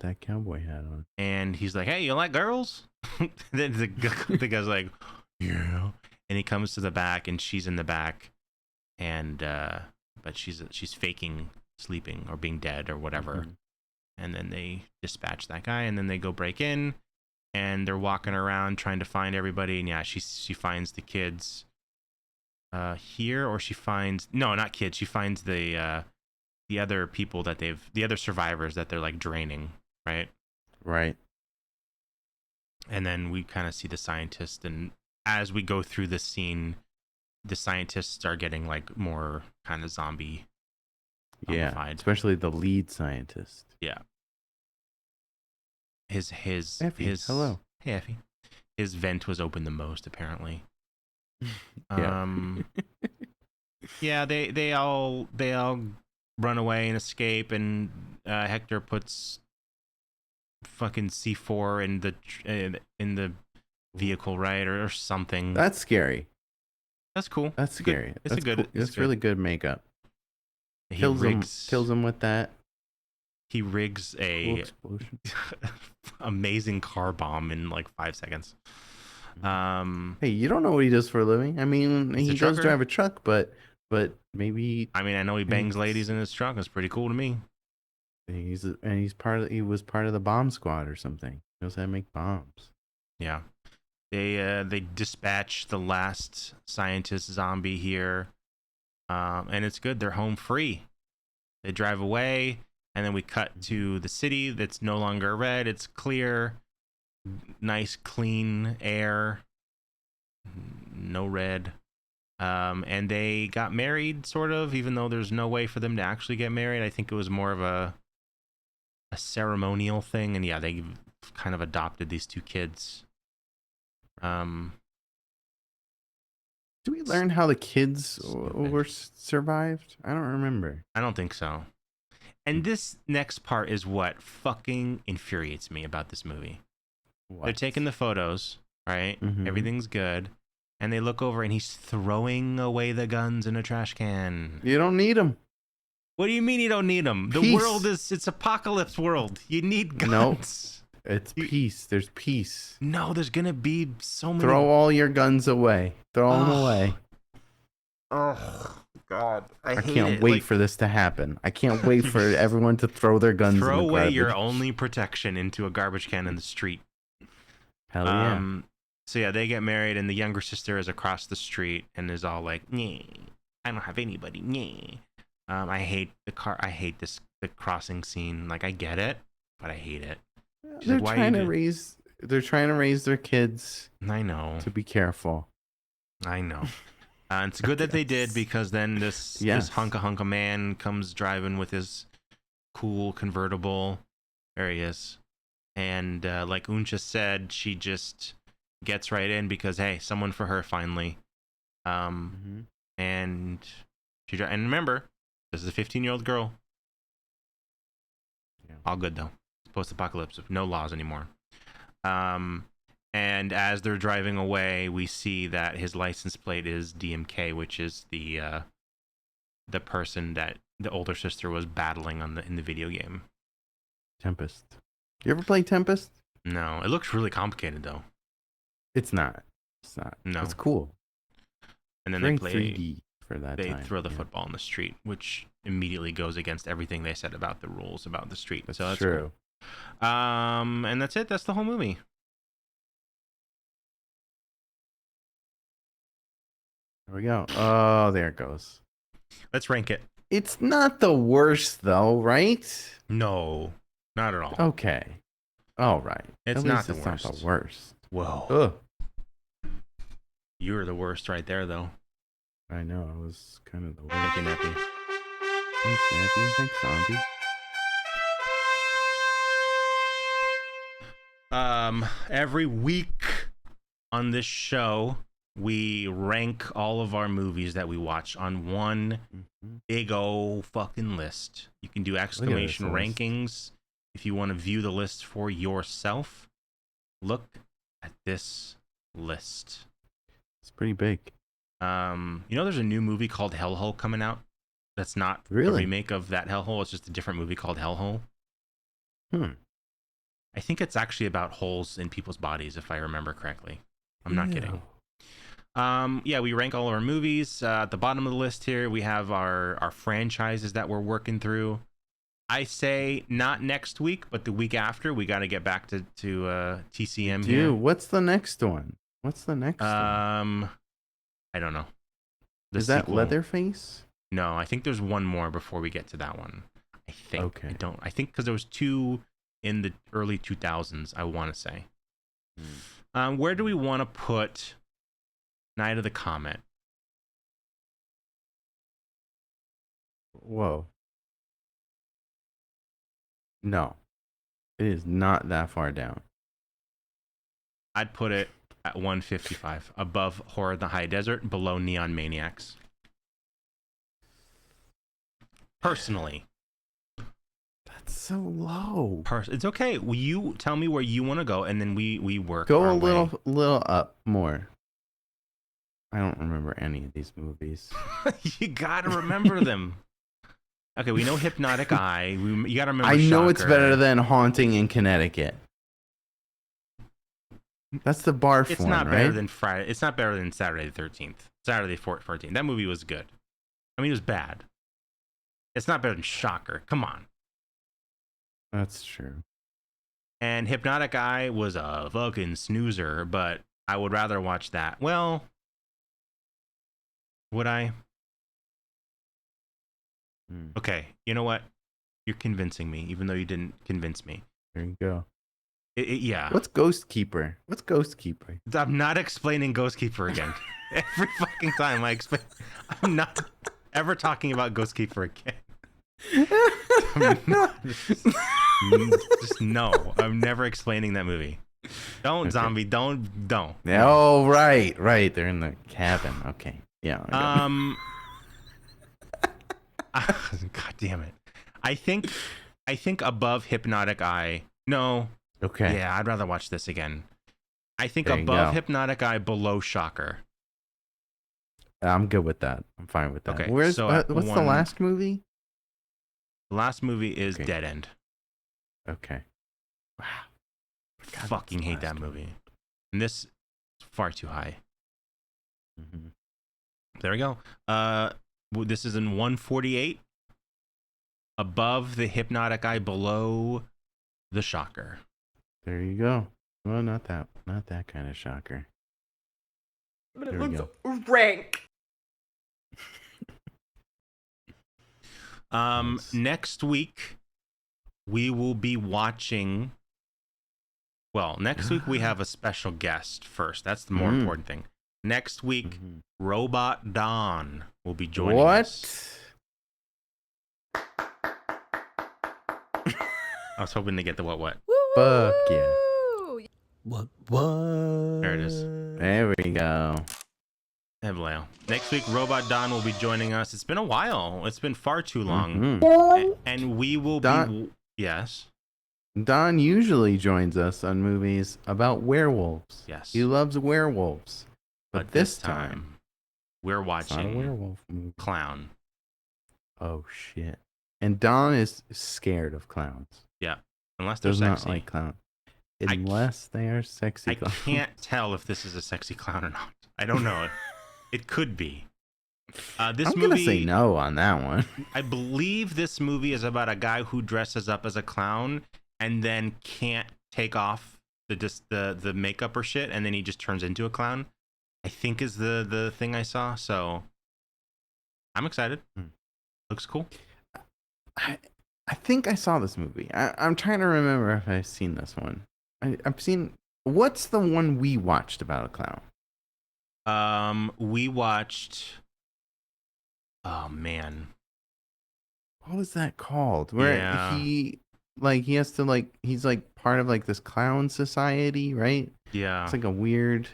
that cowboy hat on, and he's like, "Hey, you like girls?" Then the guy's like, "Yeah," and he comes to the back, and she's in the back, and but she's faking sleeping or being dead or whatever, mm-hmm. And then they dispatch that guy, and then they go break in. And they're walking around trying to find everybody. And yeah, she finds the kids here, or she finds not kids. She finds the other people the other survivors that they're like draining, right? Right. And then we kind of see the scientist, and as we go through this scene, the scientists are getting like more kind of zombie. Yeah, especially the lead scientist. Yeah. His hello. Hey Effie. His vent was open the most apparently. Yeah, they all run away and escape, and Hector puts fucking C4 in the vehicle, right, or something. That's scary. That's cool. That's scary. It's That's good. cool. It's really good makeup. He Kills rigs him with that. He rigs Cool a explosion. amazing car bomb in like 5 seconds. Hey, you don't know what he does for a living. I mean, He's a he does trucker. drive a truck, but maybe I mean, I know he bangs ladies in his truck. It's pretty cool to me. he was part of the bomb squad or something. He knows how to make bombs. Yeah. They dispatch the last scientist zombie here. And it's good. They're home free. They drive away, and then we cut to the city that's no longer red. It's clear, nice, clean air, no red. And they got married, sort of, even though there's no way for them to actually get married. I think it was more of a ceremonial thing. And yeah, they kind of adopted these two kids. Do we learn how the kids were survived? I don't remember. I don't think so. And this next part is what fucking infuriates me about this movie. What? They're taking the photos, right? Mhm. Everything's good. And they look over and he's throwing away the guns in a trash can. You don't need them. What do you mean you don't need them? The Peace. world it's apocalypse world. You need guns. It's peace. There's peace. No, there's going to be so many. Throw all your guns away. Throw them away. Oh, God. I hate can't it. wait for this to happen. I can't wait for everyone to throw their guns in the Throw away garbage. your only protection into a garbage can in the street. Hell yeah. So yeah, they get married, and the younger sister is across the street and is all like, "Nyeh, I don't have anybody." Nyeh. I hate the car. I hate the crossing scene. Like, I get it, but I hate it. She's They're like, "Why trying you to do-" raise. They're trying to raise their kids I know. to be careful. I know. It's good that they did, because then Yes. this hunka man comes driving with his cool convertible. There he is. And like Uncha said, she just gets right in because, hey, someone for her finally. And and remember, this is a 15-year-old girl. Yeah. All good though. It's post-apocalypse, no laws anymore. And as they're driving away, we see that his license plate is DMK, which is the person that the older sister was battling in the video game. Tempest. You ever play Tempest? No, it looks really complicated though. It's not. It's not. No. It's cool. And then Very they play 3D for that they time. throw the Yeah. football in the street, which immediately goes against everything they said about the rules about the street. That's So that's true. cool. And that's it. That's the whole movie. There we go. Oh, there it goes. Let's rank it. It's not the worst though, right? No, not at all. Okay. All right. It's At not least the it's worst. not the worst. Whoa. Ugh. You were the worst right there, though. I know. I was kind of the worst. Thank you, Nappy. Thanks, Nappy. Thanks, Zombie. Every week on this show, we rank all of our movies that we watch on one Mhm. big old fucking list. You can do exclamation list. rankings if you want to view the list for yourself. Look at this list. It's pretty big. There's a new movie called Hellhole coming out. That's not a Really? remake of that Hellhole. It's just a different movie called Hellhole. Hmm. I think it's actually about holes in people's bodies, if I remember correctly. I'm not kidding. Ew. We rank all of our movies. At the bottom of the list here, we have our franchises that we're working through. I say not next week, but the week after. We got to get back to TCM here. Dude, what's the next one? What's the next one? I don't know. The Is that sequel- Leatherface? No, I think there's one more before we get to that one. I think. Okay. I think because there was two in the early 2000s, I want to say. Where do we want to put Night of the Comet? Whoa. No. It is not that far down. I'd put it at 155, above Horror in the High Desert, below Neon Maniacs. That's so low. It's okay. You tell me where you want to go, and then we work. Go our a way. little up more. I don't remember any of these movies. You gotta remember them. Okay, we know Hypnotic Eye. You gotta remember. I know it's Shocker. better than Haunting in Connecticut. That's the barf It's one, not right? better than Friday. It's not better than Saturday the 13th. Saturday 14th. That movie was good. I mean, it was bad. It's not better than Shocker. Come on. That's true. And Hypnotic Eye was a fucking snoozer, but I would rather watch that. Well, would I? Okay, you know what? You're convincing me, even though you didn't convince me. There you go. Yeah. What's Ghost Keeper? I'm not explaining Ghost Keeper again. Every fucking time I explain, I'm not ever talking about Ghost Keeper again. Just no. I'm never explaining that movie. Don't, okay. Zombie. Don't. Oh, right. They're in the cabin. Okay. Yeah. God damn it. I think above Hypnotic Eye. No. Okay. Yeah, I'd rather watch this again. I think there above Hypnotic Eye, below Shocker. I'm good with that. I'm fine with that. Okay. What's the last movie? The last movie is Dead End. Okay. Wow. I fucking hate that movie. And this is far too high. Mm-hmm. There we go. This is in 148. Above the Hypnotic Eye, below the Shocker. There you go. Well, not that kind of shocker. But it looks rank. Next week we will be watching. Well, next week we have a special guest first. That's the more important thing. Next week, Robot Dawn will be joining us. I was hoping to get the what. Fuck yeah. What? There it is. There we go. Next week, Robot Dawn will be joining us. It's been a while. It's been far too long. And we will be... Yes? Don usually joins us on movies about werewolves. Yes. He loves werewolves. But this time, we're watching it's not a werewolf movie. Clown. Oh, shit. And Don is scared of clowns. Yeah. Unless they're Does sexy. not like clowns. Unless they are sexy clowns. I can't tell if this is a sexy clown or not. I don't know. It could be. I'm gonna say no on that one. I believe this movie is about a guy who dresses up as a clown and then can't take off the makeup or shit, and then he just turns into a clown. I think is the thing I saw. So I'm excited. Looks cool. I think I saw this movie. I'm trying to remember if I've seen this one. I've seen. What's the one we watched about a clown? We watched. Oh man, what was that called? Where he has to he's like part of like this clown society, right? Yeah, it's like a weird.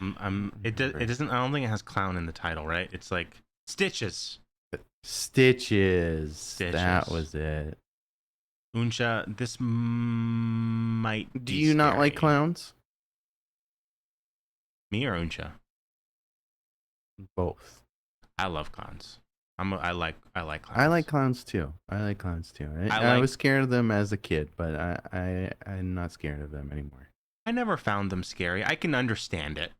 It doesn't. I don't think it has clown in the title, right? It's like Stitches. That was it. Unsha, this might. Do you not like clowns? Me or Unsha? Both. I love clowns. I like clowns. I like clowns too. I was scared of them as a kid, but I'm not scared of them anymore. I never found them scary. I can understand it.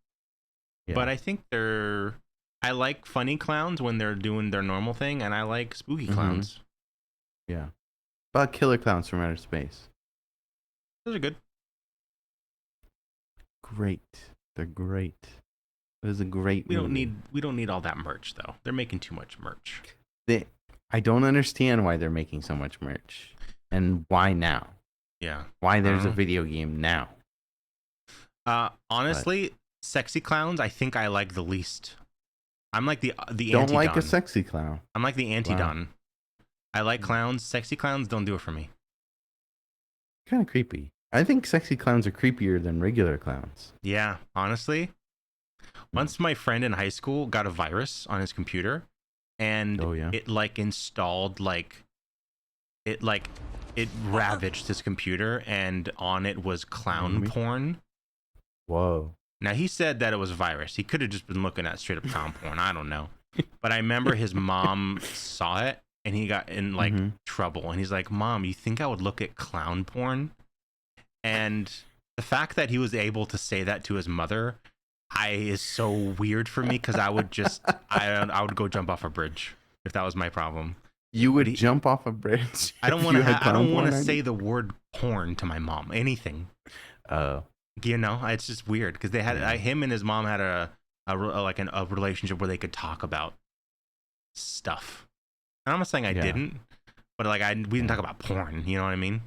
Yeah. But I think I like funny clowns when they're doing their normal thing, and I like spooky clowns. Yeah. About killer clowns from outer space. Those are good. Great. They're great. It was a great movie. We don't need all that merch though. They're making too much merch. I don't understand why they're making so much merch. And why now? Yeah. Why there's a video game now. Honestly, sexy clowns I think I like the least. I'm like the anti-Don. Don't like a sexy clown. I'm like the anti-Don. Wow. I like clowns. Sexy clowns don't do it for me. Kind of creepy. I think sexy clowns are creepier than regular clowns. Yeah, honestly. Once my friend in high school got a virus on his computer, and it like installed like it ravaged his computer, and on it was clown porn. Whoa. Now, he said that it was a virus. He could have just been looking at straight up clown porn. I don't know. But I remember his mom saw it, and he got in like trouble. And he's like, Mom, you think I would look at clown porn? And the fact that he was able to say that to his mother is so weird for me, because I would just, I would go jump off a bridge if that was my problem. You would jump off a bridge? I don't want to say the word porn to my mom. Anything. You know, it's just weird, because they had him and his mom had a relationship where they could talk about stuff. And I'm not saying I didn't, but like we didn't talk about porn. You know what I mean?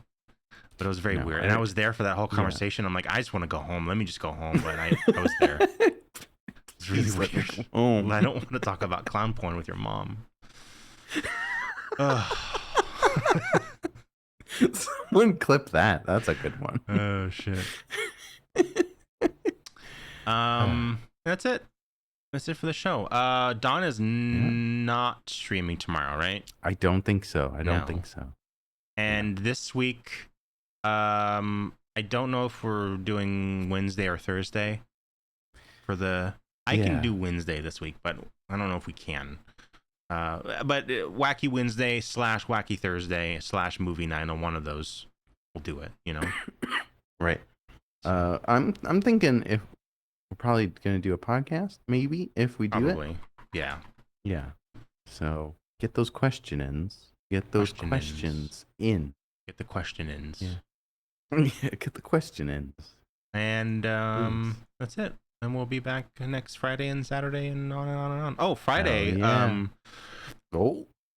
But it was very weird, and I was there for that whole conversation. I'm like, I just want to go home. Let me just go home. But I was there. It's really weird. I don't want to talk about clown porn with your mom. Someone clip that. That's a good one. Oh shit. That's it. That's it for the show. Dawn is not streaming tomorrow, right? I don't think so. I don't think so. And this week, I don't know if we're doing Wednesday or Thursday for the. I can do Wednesday this week, but I don't know if we can. But Wacky Wednesday / Wacky Thursday / Movie Night on one of those, we'll do it. You know, right? I'm thinking if we're probably gonna do a podcast, maybe if we do it. Yeah. Yeah. So get those questions in. Get those questions in. Get the question ins. Yeah. Get the question ins. And that's it. And we'll be back next Friday and Saturday and on and on and on. Oh, Friday.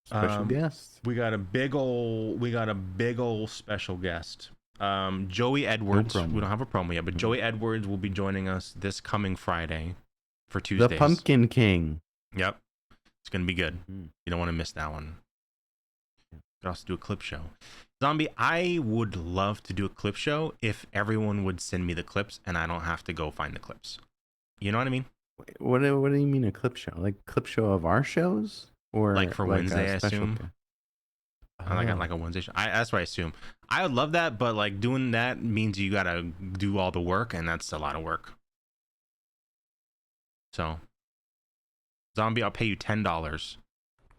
Special guest. We got a big ol' special guest. Joey Edwards. We don't have a promo yet, but Joey Edwards will be joining us this coming Friday for Tuesdays. The Pumpkin King. Yep. It's gonna be good. You don't want to miss that one. You could also do a clip show. Zombie, I would love to do a clip show if everyone would send me the clips and I don't have to go find the clips. You know what I mean? What do you mean a clip show? Like clip show of our shows? Or like for Wednesday, I assume. Like a Wednesday show. That's what I assume. I would love that, but like doing that means you gotta do all the work, and that's a lot of work. So, Zombie, I'll pay you $10.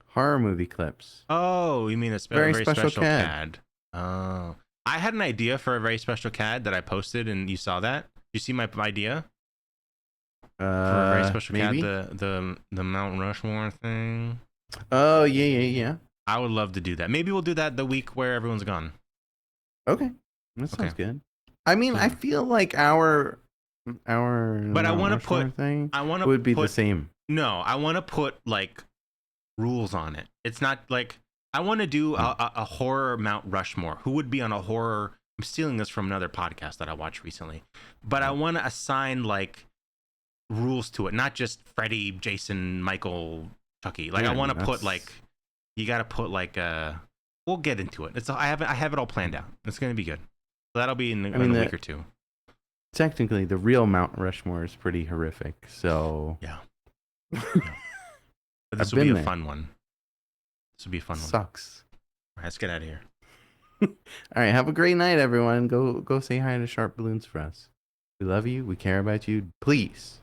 Horror movie clips. Oh, you mean a very special CAD? Oh, I had an idea for a very special CAD that I posted, and you saw that. You see my idea? For a very special maybe? CAD, the Mount Rushmore thing. Oh yeah. I would love to do that. Maybe we'll do that the week where everyone's gone. Okay, that sounds good. I mean, I feel like our but I want to put thing. I want to would be the same. No, I want to put like rules on it. It's not like I want to do a horror Mount Rushmore. Who would be on a horror? I'm stealing this from another podcast that I watched recently, but I want to assign like rules to it, not just Freddy, Jason, Michael, Chucky. Like I want to put like you got to put like we'll get into it. I have it all planned out. It's gonna be good. So that'll be in a week or two. Technically, the real Mount Rushmore is pretty horrific. So yeah. But this will be a fun one. This will be a fun one. Sucks. All right, let's get out of here. All right, have a great night, everyone. Go say hi to Sharp Balloons for us. We love you. We care about you. Please,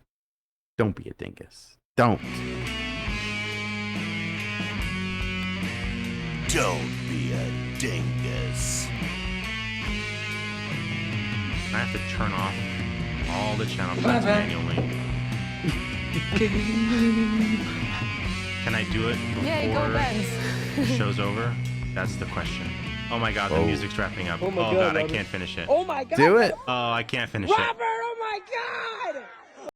don't be a dingus. Don't. Don't be a dingus. I have to turn off all the channel flags manually. Can I do it before the show's over? That's the question. Oh my god, the music's wrapping up. Oh god, I can't finish it. Oh my god. Do it. Oh, I can't finish Robert, oh my god!